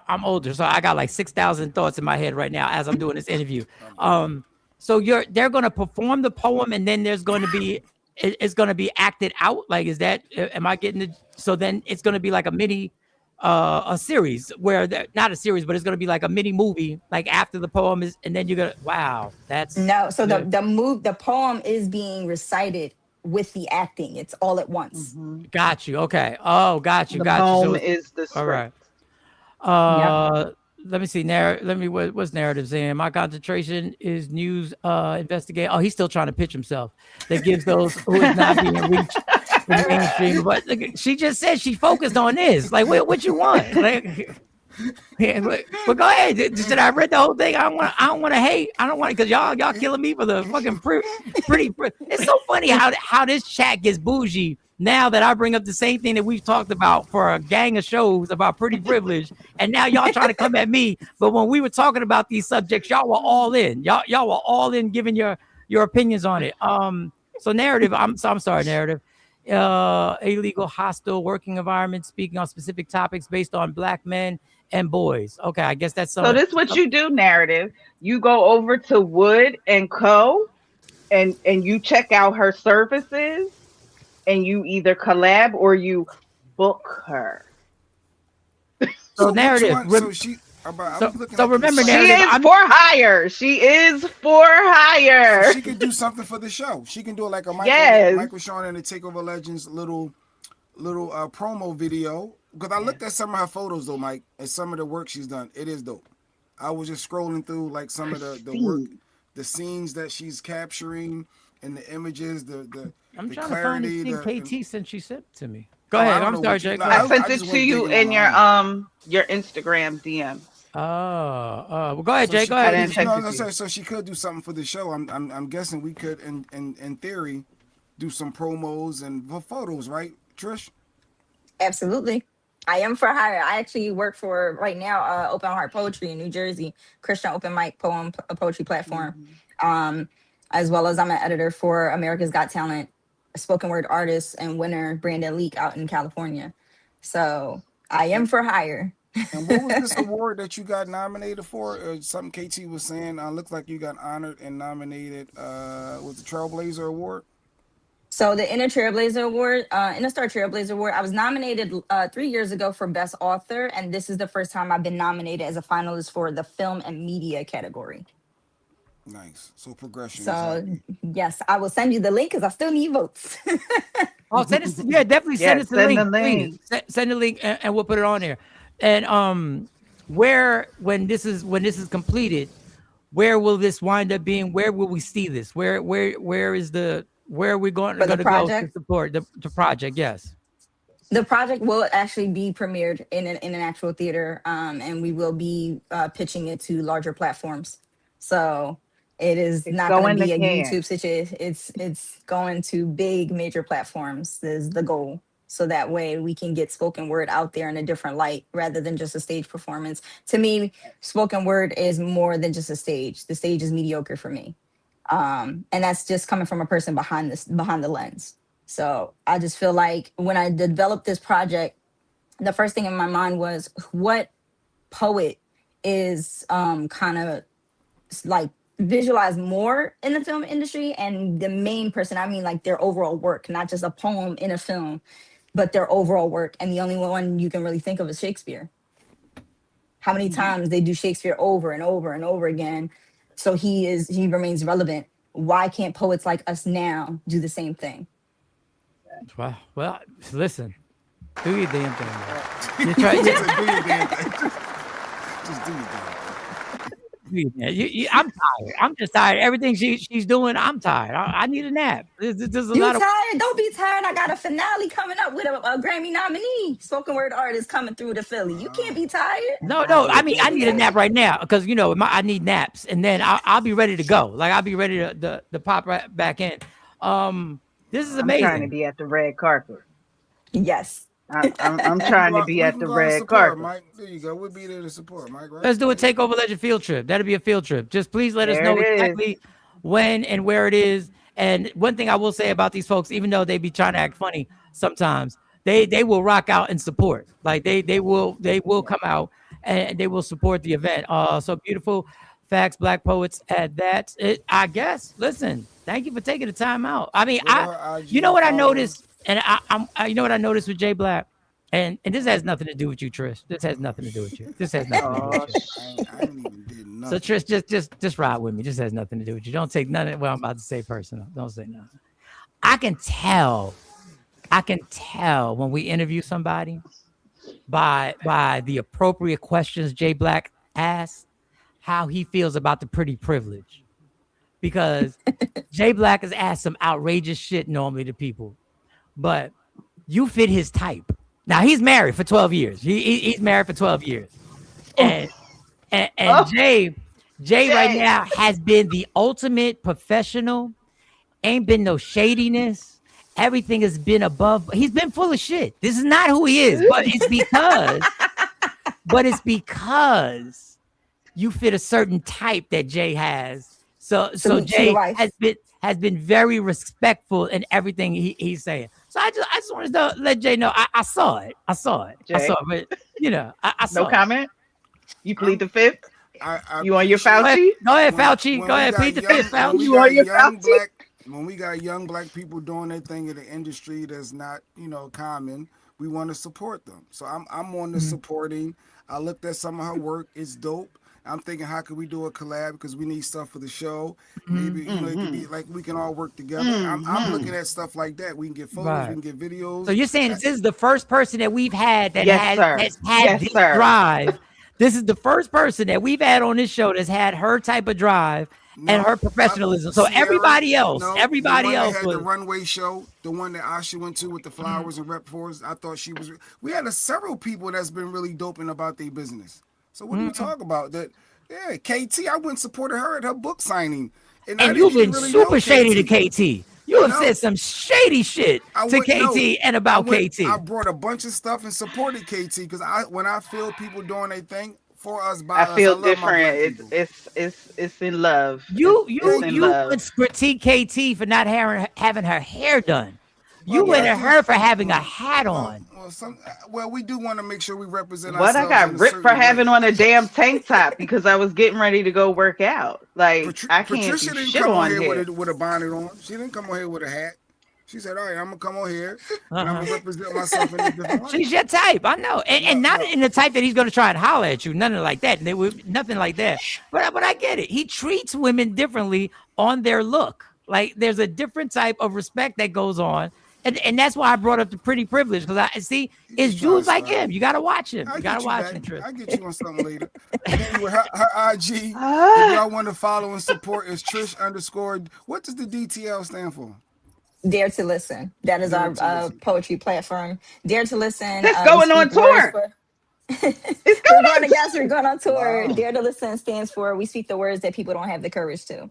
I'm older, so I got like 6,000 thoughts in my head right now as I'm doing this interview. So they're going to perform the poem, and then it's going to be acted out. Like, is that? Am I getting it? So then it's going to be like a mini, a series where not a series, but it's going to be like a mini movie, like after the poem is, and then you're gonna. Wow, that's no. So the poem is being recited with the acting. It's all at once. Got you. Okay. Oh, got you. The got poem you. So is the script. All right. Let me see. What's narratives in? My concentration is news investigate. Oh, he's still trying to pitch himself. That gives those who is not being reached in the mainstream. But look, she just said she focused on this. Like, what you want? Like, yeah, but go ahead. Did I read the whole thing? I don't want to hate. I don't want to, because y'all killing me for the fucking pretty. It's so funny how this chat gets bougie now that I bring up the same thing that we've talked about for a gang of shows about pretty privilege, and now y'all trying to come at me. But when we were talking about these subjects, y'all were all in. Y'all were all in giving your opinions on it. So narrative, I'm sorry, narrative. Illegal, hostile working environment, speaking on specific topics based on Black men and boys. Okay, I guess that's So this what you do, narrative. You go over to Wood and Co. and you check out her services, and you either collab or you book her. So narrative. So she. So remember, she narrative. is for hire. She is for hire. So she can do something for the show. She can do like a Michael Sean and the Takeover Legends little promo video. Because I looked at some of her photos though, Mike, and some of the work she's done. It is dope. I was just scrolling through like some of the work, the scenes that she's capturing, and the images, I'm the trying clarity. to find KT since she sent it to me. Go ahead. I'm sorry, Jake. I sent it to you in your Instagram DM. Well, go ahead, Jay. Go ahead. So she could do something for the show. I'm guessing we could, in theory, do some promos and photos, right, Trish? Absolutely. I am for hire. I actually work for right now Open Heart Poetry in New Jersey, Christian open mic poetry platform. As well as I'm an editor for America's Got Talent, a spoken word artist and winner Brandon Leak out in California. So I am for hire. And what was this award that you got nominated for? Something KT was saying. Looks like you got honored and nominated with the Trailblazer Award. So the Inner Trailblazer Award, Inner Star Trailblazer Award, I was nominated 3 years ago for Best Author, and this is the first time I've been nominated as a finalist for the Film and Media category. Nice. So progression. So yes, I will send you the link because I still need votes. Oh, send us. Yeah, definitely send us the link. Please. Send the link, and we'll put it on there. And when this is completed, where will this wind up being? Where will we see this? Where are we going to go to support the project? Yes. The project will actually be premiered in an actual theater, and we will be pitching it to larger platforms. So it is not going to be a YouTube situation. It's going to big major platforms is the goal. So that way we can get spoken word out there in a different light rather than just a stage performance. To me, spoken word is more than just a stage. The stage is mediocre for me. And that's just coming from a person behind the lens. So I just feel like when I developed this project, the first thing in my mind was what poet is kind of like visualized more in the film industry, and the main person, I mean like their overall work, not just a poem in a film, but their overall work. And the only one you can really think of is Shakespeare. How many times they do Shakespeare over and over and over again. So he remains relevant. Why can't poets like us now do the same thing? Well, listen, do your damn thing. Just do your damn thing. Just do your damn thing. I'm tired. I'm just tired. Everything she's doing, I'm tired. I need a nap. There's a You lot of. tired? Don't be tired. I got a finale coming up with a Grammy nominee, spoken word artist coming through to Philly. You can't be tired. No. I mean, I need a nap right now because I need naps, and then I'll be ready to go. Like I'll be ready to pop right back in. This is amazing. I'm trying to be at the red carpet. Yes. I'm trying to be at the red carpet. Mike, there you go. We'll be there to support, Mike. Right? Let's do a Takeover Legend field trip. That'll be a field trip. Just please let us know exactly when and where it is. And one thing I will say about these folks, even though they be trying to act funny sometimes, they will rock out and support. Like they will come out and they will support the event. So beautiful facts, Black poets at that. I guess. Listen, thank you for taking the time out. I mean, you know what I noticed. And you know what I noticed with Jay Black, and this has nothing to do with you, Trish. This has nothing to do with you. This has nothing to do with you. I ain't even did nothing. So Trish, just ride with me. This has nothing to do with you. Don't take none of what I'm about to say personal. Don't say nothing. I can tell when we interview somebody by the appropriate questions Jay Black asks, how he feels about the pretty privilege, because Jay Black has asked some outrageous shit normally to people. But you fit his type. Now he's married for 12 years. He's married for 12 years. And Jay right now has been the ultimate professional. Ain't been no shadiness. everything has been above. He's been full of shit. This is not who he is, but it's because you fit a certain type that Jay has. So Jay has been very respectful in everything he's saying. So I just wanted to let Jay know I saw it. Jay. But I saw No comment. You plead the fifth. I You on your Fauci? Go ahead, Fauci. Go ahead, plead the fifth, Fauci. You on your Fauci? When we got young black people doing their thing in the industry that's not, common, we want to support them. So I'm on the supporting. I looked at some of her work. It's dope. I'm thinking, how could we do a collab? Because we need stuff for the show. Maybe, it could be like we can all work together. I'm looking at stuff like that. We can get photos, we can get videos. So you're saying this is the first person that we've had that has had Yes, this sir. drive. This is the first person that we've had on this show that's had her type of drive and her professionalism. So Sierra, everybody else the one that had was the runway show, the one that Asha went to with the flowers and rep force. I thought she was. We had several people that's been really doping about their business. So what do you talk about? That yeah, KT. I went and supported her at her book signing, and you've been really super shady to KT. You have said some shady shit to KT and about KT. I brought a bunch of stuff and supported KT because when I feel people doing their thing for us, by us, I feel love my black different. people. It's in love. You love. would critique KT for not having her hair done. You went at her for having a hat on. Well, we do want to make sure we represent What ourselves. I got ripped for having on a damn tank top because I was getting ready to go work out. Like I can't Patricia do didn't shit come on on here with a bonnet on. She didn't come on here with a hat. She said, "All right, I'm gonna come on here and I'm gonna represent myself in a different way." She's your type, I know, and not in the type that he's gonna try and holler at you. Nothing like that. Nothing like that. But I get it. He treats women differently on their look. Like there's a different type of respect that goes on. And that's why I brought up the pretty privilege because I see it's dudes like him. You gotta watch him. You gotta watch him. I'll get you on something later. And anyway, her IG, if y'all want to follow and support, is Trish_. What does the DTL stand for? Dare to Listen. That is our poetry platform. Dare to Listen. That's going on tour. We're going on tour. Wow. Dare to Listen stands for we speak the words that people don't have the courage to.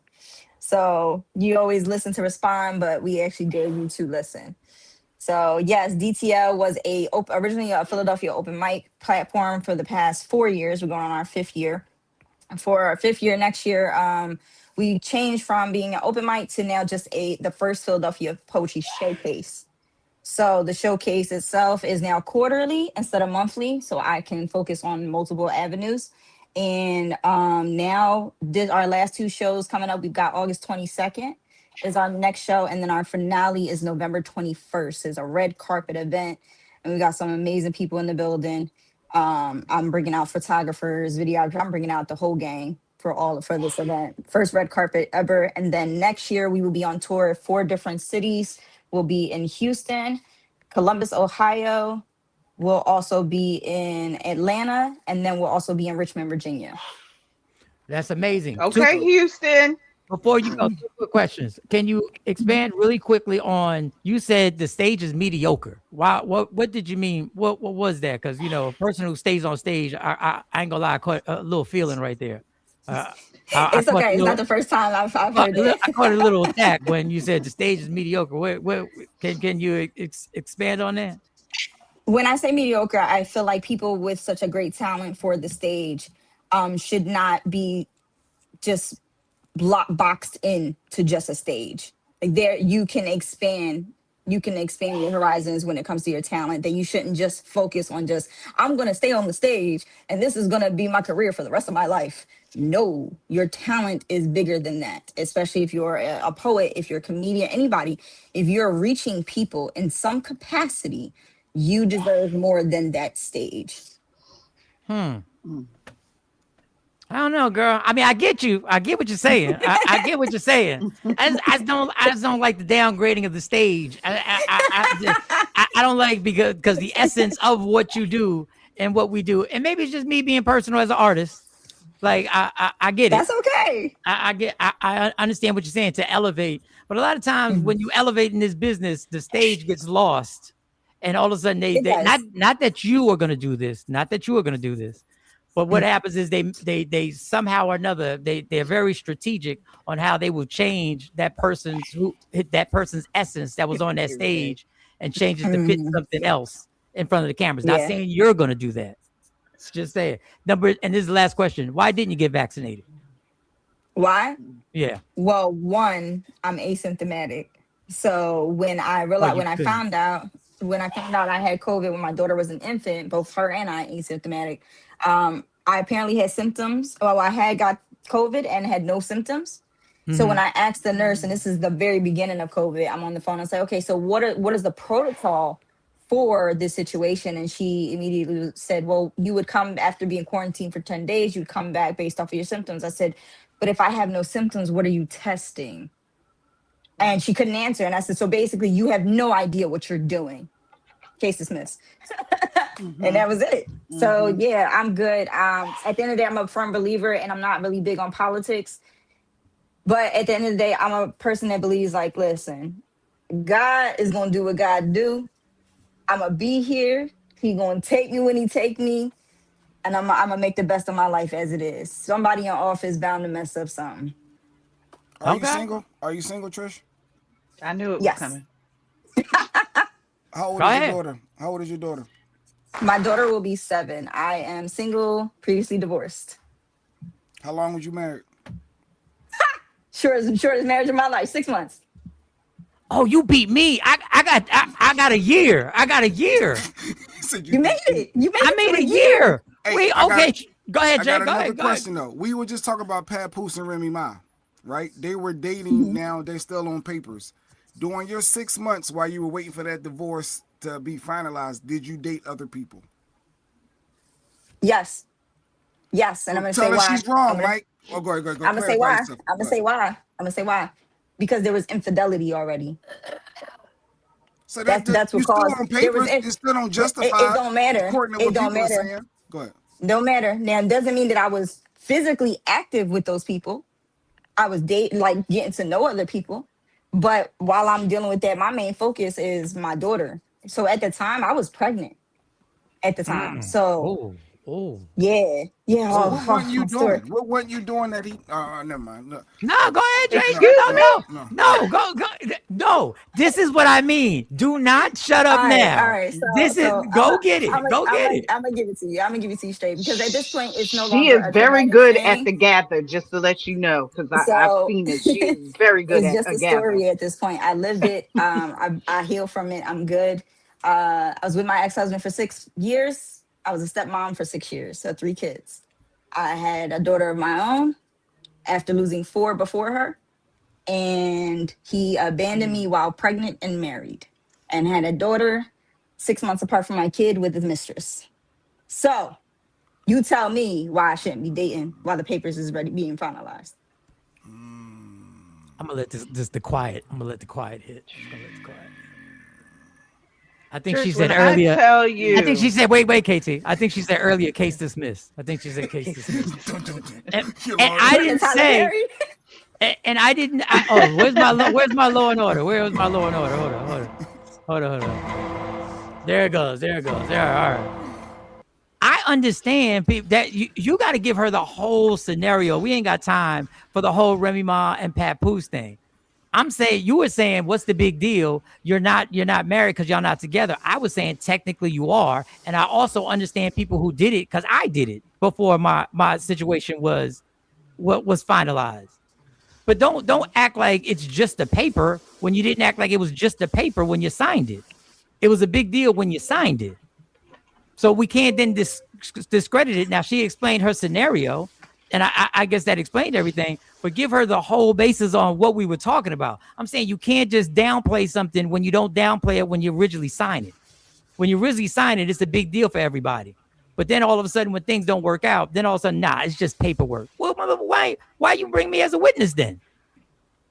So you always listen to respond, but we actually dare you to listen. So yes, DTL was originally a Philadelphia open mic platform for the past 4 years. We're going on our 5th year. For our 5th year next year, we changed from being an open mic to now just the first Philadelphia Poetry Showcase. So the showcase itself is now quarterly instead of monthly, so I can focus on multiple avenues. And now our last 2 shows coming up. We've got August 22nd is our next show, and then our finale is November 21st. It's a red carpet event, and we got some amazing people in the building. I'm bringing out photographers, videographers. I'm bringing out the whole gang for this event. First red carpet ever. And then next year we will be on tour at 4 different cities. We'll be in Houston, Columbus, Ohio. We'll also be in Atlanta, and then we'll also be in Richmond, Virginia. That's amazing. Okay, Houston. Before you go, 2 quick questions. Can you expand really quickly on? You said the stage is mediocre. Why? What did you mean? What was that? Because a person who stays on stage, I ain't gonna lie, I caught a little feeling right there. It's okay. It's not the first time I've heard that. I caught a little attack when you said the stage is mediocre. Can you expand on that? When I say mediocre, I feel like people with such a great talent for the stage should not be just boxed in to just a stage. Like you can expand your horizons when it comes to your talent. That you shouldn't just focus on I'm going to stay on the stage and this is going to be my career for the rest of my life. No, your talent is bigger than that, especially if you're a poet, if you're a comedian, anybody. If you're reaching people in some capacity, you deserve more than that stage. I don't know, girl. I mean, I get you. I get what you're saying. I get what you're saying. I just don't like the downgrading of the stage. I don't like because the essence of what you do and what we do, and maybe it's just me being personal as an artist. Like I get it. That's okay. I understand what you're saying to elevate, but a lot of times when you elevate in this business, the stage gets lost, and all of a sudden they not that you are going to do this, not that you are going to do this, But what happens is they somehow or another they're very strategic on how they will change that person's essence that was on that stage and change it to fit something else in front of the cameras. Not Yeah. saying you're going to do that. Just saying. And this is the last question. Why didn't you get vaccinated? Why? Yeah. Well, one, I'm asymptomatic. So when I realized, when I found out I had COVID when my daughter was an infant, both her and I asymptomatic, I apparently had symptoms. Well, I had got COVID and had no symptoms. So when I asked the nurse, and this is the very beginning of COVID, I'm on the phone and say, okay, so what is the protocol for this situation? And she immediately said, well, you would come after being quarantined for 10 days, you'd come back based off of your symptoms. I said, but if I have no symptoms, what are you testing? And she couldn't answer. And I said, so basically you have no idea what you're doing. Case dismissed. And that was it. So yeah, I'm good. At the end of the day, I'm a firm believer, and I'm not really big on politics. But at the end of the day, I'm a person that believes, like, listen, God is gonna do what God do. I'm gonna be here. He gonna take me when he take me, and I'm gonna make the best of my life as it is. Somebody in office bound to mess up something. Are you single? Are you single, Trish? I knew it was coming. How old is your daughter? How old is your daughter? My daughter will be 7. I am single, previously divorced. How long was you married? Shortest marriage of my life, 6 months. Oh, you beat me. I got a year. I got a year. You made it. I made a year. Hey, Wait, okay. Go ahead, Jay. I got Go another ahead. question though. We were just talking about Papoose and Remy Ma, right? They were dating. Now they're still on papers. During your 6 months while you were waiting for that divorce to be finalized, did you date other people? Yes. Yes, and I'm gonna say why. Tell her she's wrong, Mike. Oh, go ahead. I'm gonna say why. I'm gonna say why. Because there was infidelity already. So that's what caused. On papers, it still don't justify. It don't matter. It don't matter. Go ahead. Don't matter. Now, it doesn't mean that I was physically active with those people. I was dating, like getting to know other people. But while I'm dealing with that, my main focus is my daughter. So at the time, I was pregnant. At the time, so yeah. So what weren't you doing? What weren't you doing that he? Never mind. No, go ahead, Jay. No. This is what I mean. Do not shut up now. All right. Go get it. Get it. I'm gonna give it to you. I'm gonna give it to you straight because at this point, it's no longer. She is very good at the gather. Just to let you know, because I've seen it. She is very good at it's just a story gather. at this point. I lived it. I healed from it. I'm good. I was with my ex-husband for 6 years. I was a stepmom for 6 years, so 3 kids. I had a daughter of my own after losing 4 before her, and he abandoned me while pregnant and married, and had a daughter 6 months apart from my kid with his mistress. So you tell me why I shouldn't be dating while the papers is ready being finalized. I'm gonna let the quiet hit. I think she said earlier. I think she said, wait, Katie. I think she said earlier, case dismissed. I think she said case dismissed. and I didn't say. And I didn't. Where's my law and order? Where was my law and order? Hold on. There it goes. There, all right. I understand people that you got to give her the whole scenario. We ain't got time for the whole Remy Ma and Papoose thing. I'm saying, you were saying, what's the big deal? You're not married because y'all not together. I was saying technically you are, and I also understand people who did it because I did it before my situation was finalized. But don't act like it's just a paper when you didn't act like it was just a paper when you signed it. It was a big deal when you signed it. So we can't then discredit it. Now she explained her scenario, and I guess that explained everything, but give her the whole basis on what we were talking about. I'm saying you can't just downplay something when you don't downplay it when you originally sign it. When you originally sign it, it's a big deal for everybody. But then all of a sudden, when things don't work out, then all of a sudden, it's just paperwork. Well, why you bring me as a witness then?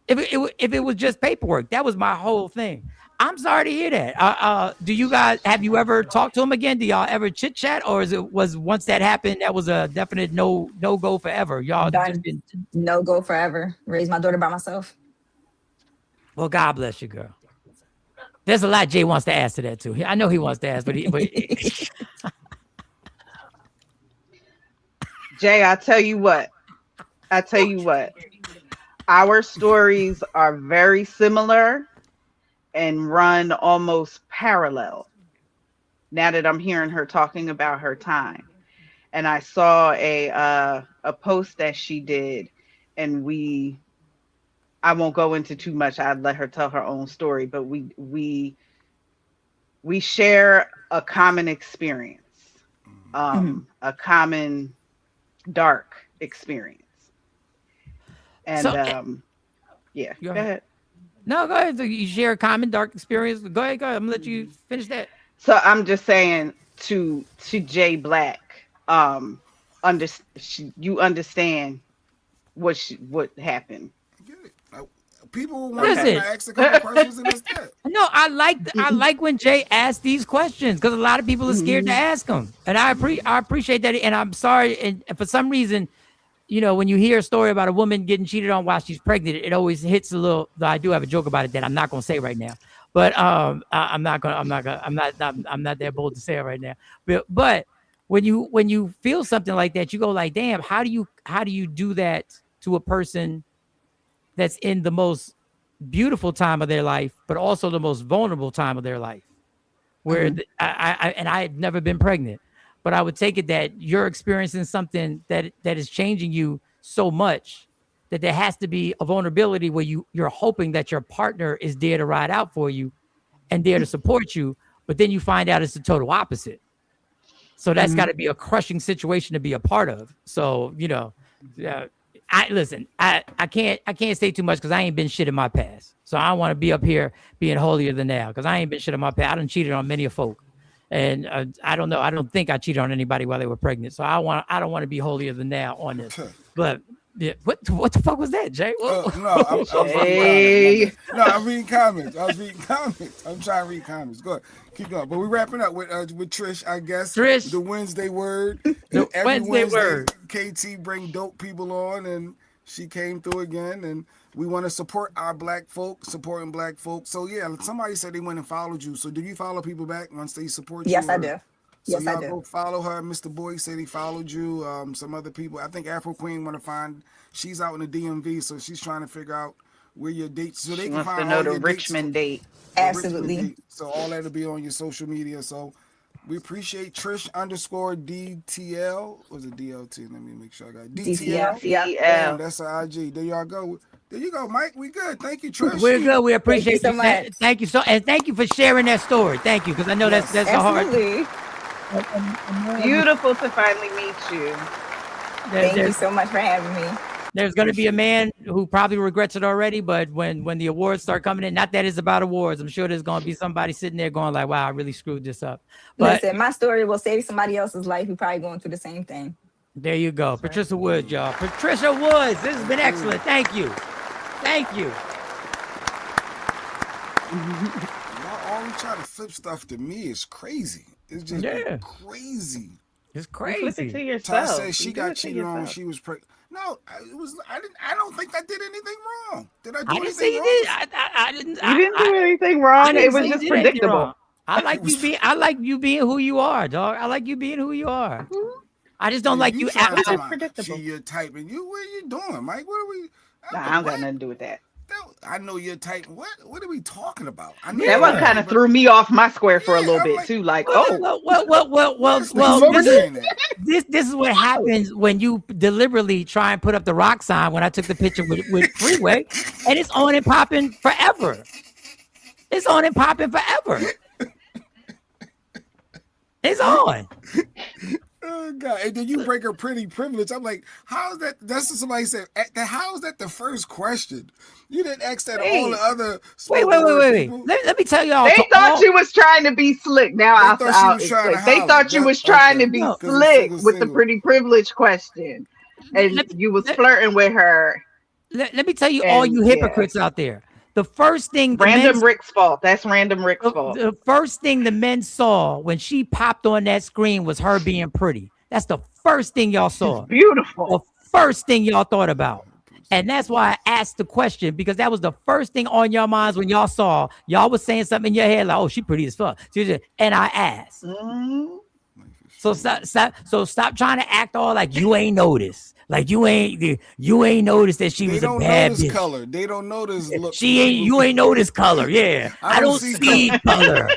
If it was just paperwork, that was my whole thing. I'm sorry to hear that. Do you guys, have you ever talked to him again? Do y'all ever chit chat, or was once that happened, that was a definite no go forever? Y'all just been no go forever. Raise my daughter by myself. Well, God bless you, girl. There's a lot Jay wants to ask to that too. I know he wants to ask, but Jay, I tell you what. Our stories are very similar and run almost parallel. Now that I'm hearing her talking about her time, and I saw a post that she did, and I won't go into too much. I'd let her tell her own story, but we share a common experience, a common dark experience. And So, yeah, go go ahead. No, go ahead. So you share a common dark experience. Go ahead. I'm gonna let you finish that. So I'm just saying to Jay Black, you understand what happened. People want Listen. to ask a couple questions and that's that. No, I like when Jay asks these questions because a lot of people are scared to ask them, and I appreciate that. And I'm sorry, and for some reason, you know, when you hear a story about a woman getting cheated on while she's pregnant, it always hits a little. I do have a joke about it that I'm not going to say right now, but I'm not that bold to say it right now. But when you feel something like that, you go like, damn, how do you do that to a person that's in the most beautiful time of their life, but also the most vulnerable time of their life, where I had never been pregnant, but I would take it that you're experiencing something that is changing you so much that there has to be a vulnerability where you're hoping that your partner is there to ride out for you and there to support you, but then you find out it's the total opposite. So that's got to be a crushing situation to be a part of. So, you know, I can't say too much because I ain't been shit in my past. So I don't want to be up here being holier than thou because I ain't been shit in my past. I done cheated on many a folk, and I don't know. I don't think I cheated on anybody while they were pregnant. So I don't want to be holier than thou on this. But yeah, what the fuck was that, Jay? I'm reading comments. I was reading comments. I'm trying to read comments. Go ahead. Keep going. But we're wrapping up with Trish, I guess. Trish. The Wednesday word. The Wednesday word. KT bring dope people on, and she came through again. And we want to support our black folk, supporting black folk. So, yeah, somebody said they went and followed you. So do you follow people back once they support you? Yes, I do. So yes, y'all I do. go follow her. Mr. Boy said he followed you. Some other people. I think Afro Queen want to find. She's out in the DMV, so she's trying to figure out where your dates. So they She can wants find to know all the your Richmond date. Absolutely. So all that'll be on your social media. So we appreciate Trish _DTL. Was it DLT? Let me make sure I got it. DTL. DTL. That's our IG. There y'all go. There you go, Mike. We good. Thank you, Trish. We're good. We appreciate Thank you so much. Thank you and thank you for sharing that story. Thank you, because I know that's a hard. Absolutely. Beautiful to finally meet you. Thank you so much for having me. There's going to be a man who probably regrets it already, but when the awards start coming in, not that it's about awards, I'm sure there's going to be somebody sitting there going like, wow, I really screwed this up. But listen, my story will save somebody else's life who probably going through the same thing. There you go. Patricia Woods, y'all. Patricia Woods, this has been excellent. Thank you. Thank you. Y'all always try to flip stuff to me. It's crazy. It's just crazy. It's crazy. Flip it to Ty yourself. said she You do got it to cheated on when yourself. she was pregnant. No, I don't think I did anything wrong. Did I do I didn't anything say you wrong? did. I didn't. You didn't do anything wrong. It was just predictable. I like you being who you are, dog. I like you being who you are. I just don't like you trying to acting. predictable. She your type, and you. What are you doing, Mike? What are we? I don't got nothing to do with that. I know your type. What are we talking about? I know That one kind of threw me off my square for a little bit too. Like, Well, this is what happens when you deliberately try and put up the rock sign when I took the picture with Freeway, and it's on and popping forever. It's on and popping forever. It's on. Oh God! And then you break her pretty privilege. I'm like, how is that? That's what somebody said. How is that the first question? You didn't ask that all the other. Wait. Let me tell y'all. They thought you was trying to be slick. Now they thought you was trying to be slick with the pretty privilege question, and you was flirting with her. Let me tell you, all you hypocrites out there. The first thing Rick's fault. That's Random Rick's fault. The first thing the men saw when she popped on that screen was her being pretty. That's the first thing y'all saw. She's beautiful. The first thing y'all thought about. And that's why I asked the question, because that was the first thing on your minds when y'all saw. Y'all was saying something in your head like, oh, she pretty as fuck. And I asked. So stop trying to act all like you ain't noticed. Like you ain't noticed that she was a bad bitch. Color. They don't notice look. You ain't noticed color. Yeah. I don't see color.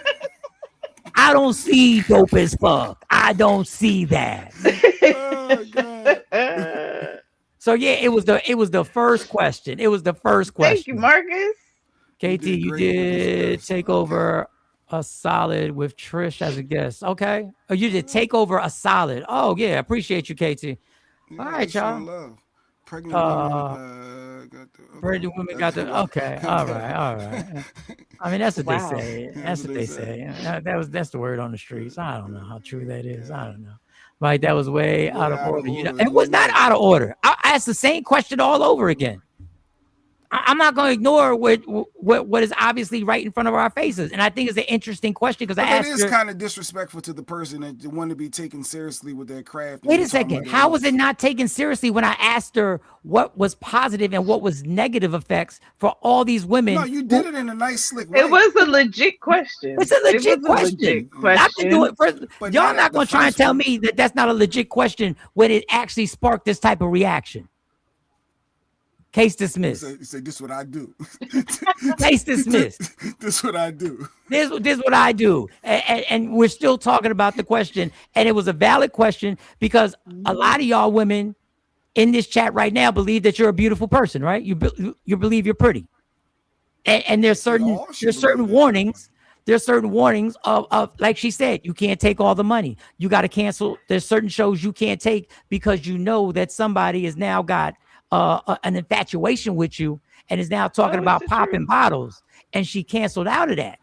I don't see dope as fuck. I don't see that. Oh God. So yeah, it was the first question. It was the first question. Thank you, Marcus. KT, you did take over a solid with Trish as a guest. Okay. Oh, you did take over a solid. Oh yeah, appreciate you, KT. All right, y'all. Love. Pregnant women pregnant women got the okay. All right. I mean, that's what they say. That's what they say. That's the word on the streets. I don't know how true that is. I don't know. Like that was way out of order. It was not out of order. I asked the same question all over again. I'm not going to ignore what is obviously right in front of our faces, and I think it's an interesting question because it is kind of disrespectful to the person that want to be taken seriously with their craft. Wait a second, how was it not taken seriously when I asked her what was positive and what was negative effects for all these women? No, you did it in a nice, slick way. It was a legit question. It's a legit question. Not to do it first. Y'all not going to try and tell me that that's not a legit question when it actually sparked this type of reaction. Case dismissed. You say this is what I do. Case dismissed. This is what I do. This is what I do. And we're still talking about the question. And it was a valid question because a lot of y'all women in this chat right now believe that you're a beautiful person, right? You believe you're pretty. And there's certain warnings. There's certain warnings of like she said, you can't take all the money. You got to cancel. There's certain shows you can't take because you know that somebody has now got an infatuation with you and is now talking about popping bottles, and she canceled out of that.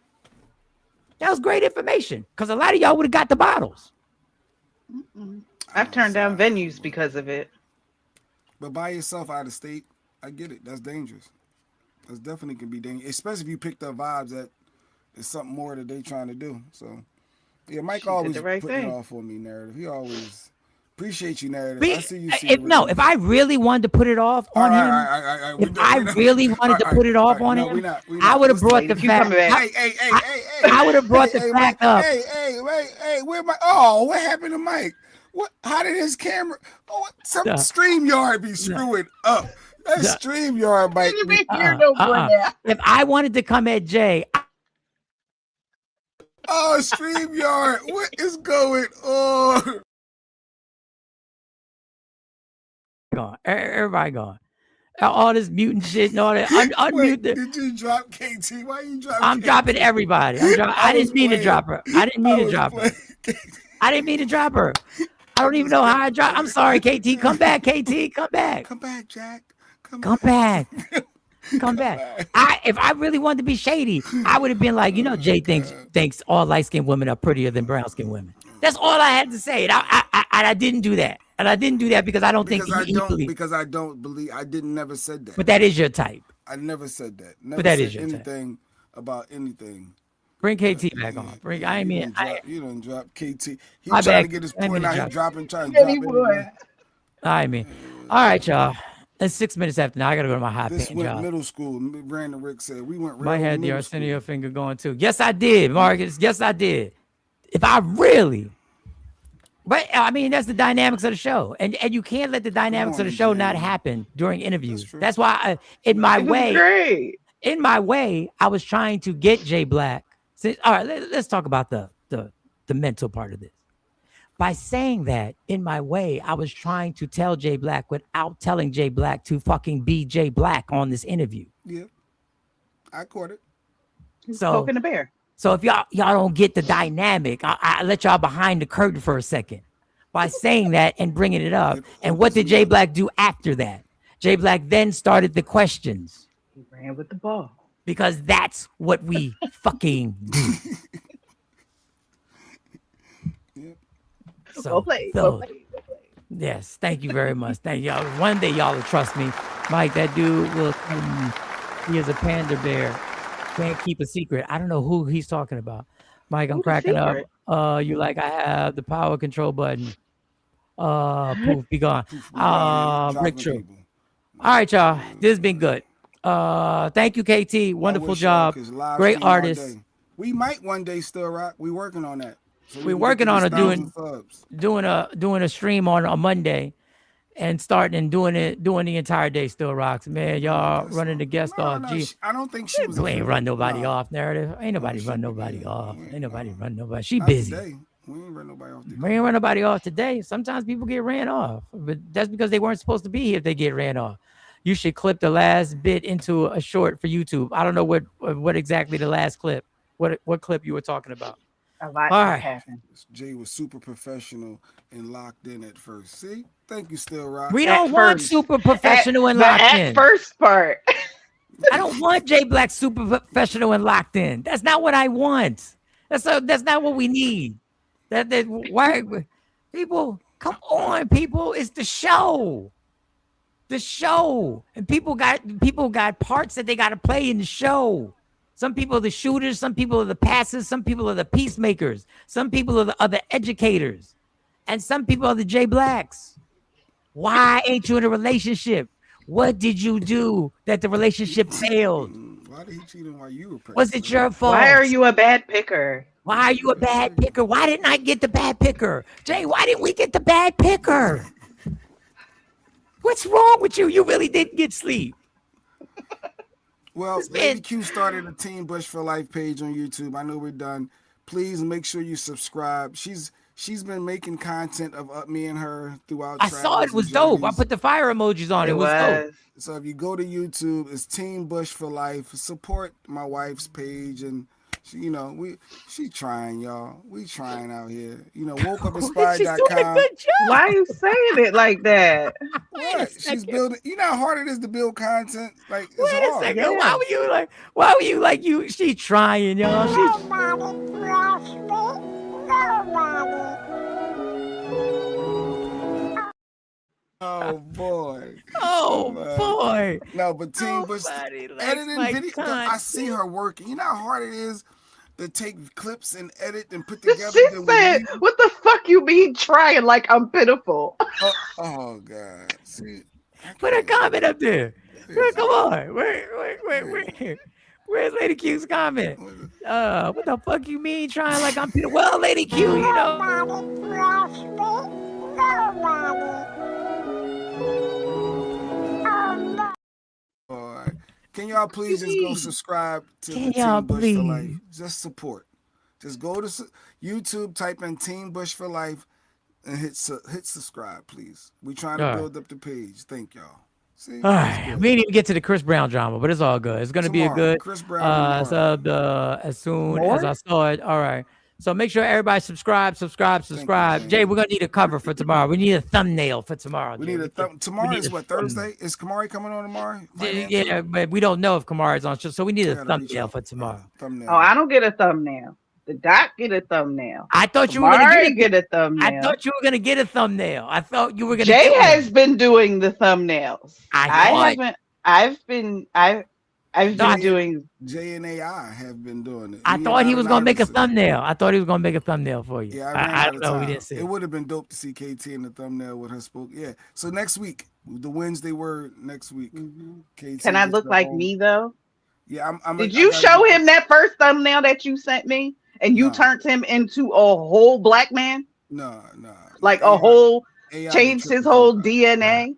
That was great information because a lot of y'all would have got the bottles. I've turned down venues because of it. But by yourself out of state, I get it. That's dangerous. That's definitely can be dangerous, especially if you picked up vibes that is something more that they trying to do. So yeah, Mike always putting it off on me, narrative. He always. Appreciate you, narrative. I see you. If I really wanted to put it off on him, if I really wanted to put it off on him, I would have brought the fact. I would have brought the fact up. Hey, where my? Oh, what happened to Mike? What? How did his camera? Oh, some StreamYard be screwing up. That StreamYard might be. If I wanted to come at Jay. Oh, StreamYard, what is going on? Gone. Everybody gone. All this mutant shit and all that. Unmute. Did you drop KT? Why you drop? I'm dropping everybody. I didn't mean to drop her. I didn't mean to drop her. I didn't mean to drop her. I don't even know how I dropped. I'm sorry, KT. Come back, KT. Come back. Come back, Jack. Come back. Come back. If I really wanted to be shady, I would have been like, Jay thinks all light-skinned women are prettier than brown-skinned women. That's all I had to say. And I didn't do that. And I didn't do that because I don't think because I don't believe I didn't never said that. But that is your type. I never said that. Never but that said is your anything type. About anything. Bring KT back on. You done drop KT. He trying to get his point out. He's trying to drop it. All right, y'all. It's 6 minutes after now. I gotta go to my high paying job. Middle school. Brandon Rick said we went. Might have the Arsenio finger going too. Yes, I did, Marcus. Yes, I did. If I really. But I mean, that's the dynamics of the show, and you can't let the dynamics of the show not happen during interviews. That's why, in my way, I was trying to get Jay Black. All right, let's talk about the mental part of this. By saying that, in my way, I was trying to tell Jay Black without telling Jay Black to fucking be Jay Black on this interview. Yeah, I caught it. So poking the bear. So if y'all don't get the dynamic, I let y'all behind the curtain for a second by saying that and bringing it up. And what did Jay Black do after that? Jay Black then started the questions. He ran with the ball. Because that's what we fucking do. So, go play. Yes, thank you very much. Thank y'all. One day y'all will trust me. Mike, that dude will tell you he is a panda bear. Can't keep a secret. I don't know who he's talking about. Mike, I'm cracking up. You like I have the power control button. Poof, be gone. Rick True. All right, y'all. This has been good. Thank you, KT. Wonderful job. Great artist. We might one day still rock. We working on that. So we're can working get on to a these 1,000 subs. doing a stream on a Monday, and starting and doing the entire day. Still rocks, man. Y'all running the guest off. Gee, I don't think she was. we ain't run nobody Nah. off. Narrative. Ain't nobody she- run nobody off. Ain't nobody run nobody. She Not busy. today. We ain't run nobody off today. We ain't run nobody off today. Sometimes people get ran off, but that's because they weren't supposed to be here if they get ran off. You should clip the last bit into a short for YouTube. I don't know what exactly the last clip, what clip you were talking about. A lot All just right. happened. Jay was super professional and locked in at first. See? Thank you, Still Rock. We don't want super professional and locked in. First part. I don't want Jay Black super professional and locked in. That's not what I want. That's not what we need. Why people come on, people. It's the show. The show. And people got parts that they got to play in the show. Some people are the shooters, some people are the passers, some people are the peacemakers, some people are the educators, and some people are the Jay Blacks. Why ain't you in a relationship? What did you do that the relationship failed? Why did he cheat on while you were pregnant? Was it your fault? Why are you a bad picker? Why are you a bad picker? Why didn't I get the bad picker? Jay, why didn't we get the bad picker? What's wrong with you? You really didn't get sleep. Well, Lady Q started a Team Bush for Life page on YouTube. I know we're done. Please make sure you subscribe. She's been making content of me and her throughout. I saw it was dope. I put the fire emojis on. It was dope. So if you go to YouTube, it's Team Bush for Life. Support my wife's page, and she, she's trying, y'all. We trying out here. Wokeupispy.com. Why are you saying it like that? What? She's building. You know how hard it is to build content. Like it's Wait a hard. second. Yeah. Why were you like you? She trying, y'all. Oh boy. Oh boy. No, but Team Bush editing video. I see her working. You know how hard it is to take clips and edit and put together. She said, "What the fuck you mean trying? Like I'm pitiful." Oh God. See, put a comment up there. Come on. Wait. Where's Lady Q's comment? What the fuck you mean trying like I'm pitiful? Well, Lady Q, you know. All right. Can y'all please just go subscribe to the y'all Team Bush for Life? please? Just support. Just go to YouTube, type in Team Bush for Life, and hit subscribe, please. We trying to build up the page. Thank y'all. See, all right, we didn't even get to the Chris Brown drama, but it's all good. It's gonna be a good Chris Brown sub as soon as I saw it. All right. So make sure everybody subscribe. Jay, we're gonna need a cover for tomorrow. We need a thumbnail for tomorrow. We need a tomorrow is what, Thursday? Is Kamari coming on tomorrow? Yeah, but we don't know if Kamari's on, so we need a thumbnail for tomorrow. Thumbnail. Oh, I don't get a thumbnail. The doc get a thumbnail. I thought you were gonna get a thumbnail. I thought you were gonna get a thumbnail. I thought you were gonna. Jay has been doing the thumbnails. I haven't. I've been doing. J and AI have been doing it. I thought he was gonna make a thumbnail. I thought he was gonna make a thumbnail for you. Yeah, I don't know. We didn't see it. Would have been dope to see KT in the thumbnail with her spoke. Yeah. So next week, the Wednesday word next week. KT Can I look like me though? Yeah. Did you show him that first thumbnail that you sent me, and you turned him into a whole black man? No. Like a whole changed his whole DNA.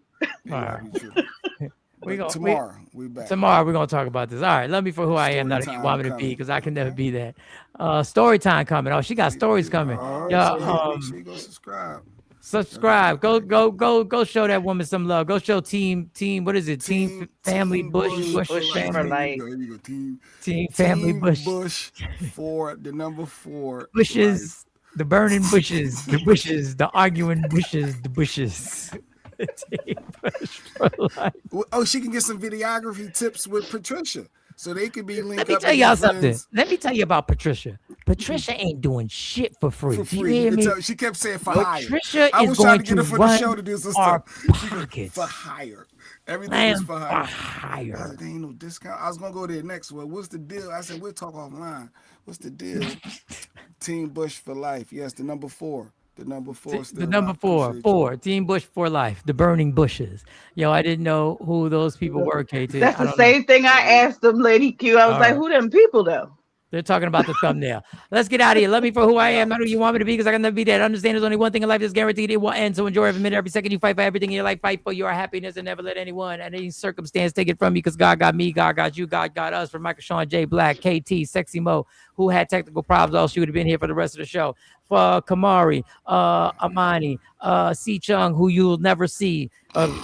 Tomorrow we back. Tomorrow we're gonna talk about this. All right, love me for who I am, not who you want me to be, because I can never be that. Story time coming. Oh, she got stories coming. Make sure you go subscribe. Subscribe. Go show that woman some love. Go show team. What is it? Team Family Bush family. Team Family Bush. Bush for the number 4. Bushes. The burning bushes. The bushes. The arguing bushes. The bushes. Oh, she can get some videography tips with Patricia, so they could be linked up. Let me tell y'all something. Let me tell you about Patricia. Patricia ain't doing shit for free. For free. You hear me? She kept saying for hire. Patricia I is was going trying to get her for the show to do some our stuff. pockets. For hire. Everything is for hire. hire. There ain't no discount. I was gonna go there next. Well, what's the deal? I said we'll talk offline. What's the deal? Team Bush for Life. Yes, the number 4. The number 4. The number 4. Team Bush for Life. The burning bushes. Yo, I didn't know who those people were, KT. That's the same thing I asked them, Lady Q. I was like, who them people though? They're talking about the thumbnail. Let's get out of here. Love me for who I am, not who you want me to be, because I can never be that. Understand there's only one thing in life that's guaranteed. It will end. So enjoy every minute, every second. You fight for everything in your life. Fight for your happiness and never let anyone at any circumstance take it from you, because God got me, God got you, God got us. For Michael Sean J. Black, KT, Sexy Mo, who had technical problems, else she would have been here for the rest of the show. For Kamari, Amani, C. Chung, who you'll never see,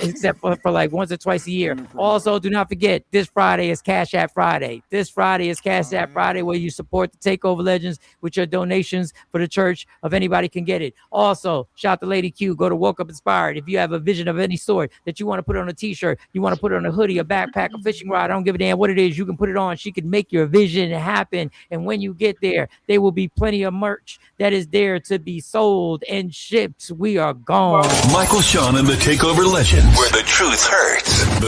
except for like once or twice a year. Also, do not forget, this Friday is Cash App Friday. This Friday is Cash App Friday, where you support the Takeover Legends with your donations for the church of anybody can get it. Also, shout to Lady Q. Go to Woke Up Inspired. If you have a vision of any sort that you want to put on a t-shirt, you want to put it on a hoodie, a backpack, a fishing rod, I don't give a damn what it is, you can put it on. She can make your vision happen. And when you get there, there will be plenty of merch that is there to be sold and shipped. We are gone. Michael Sean and the Takeover Legends, where the truth hurts.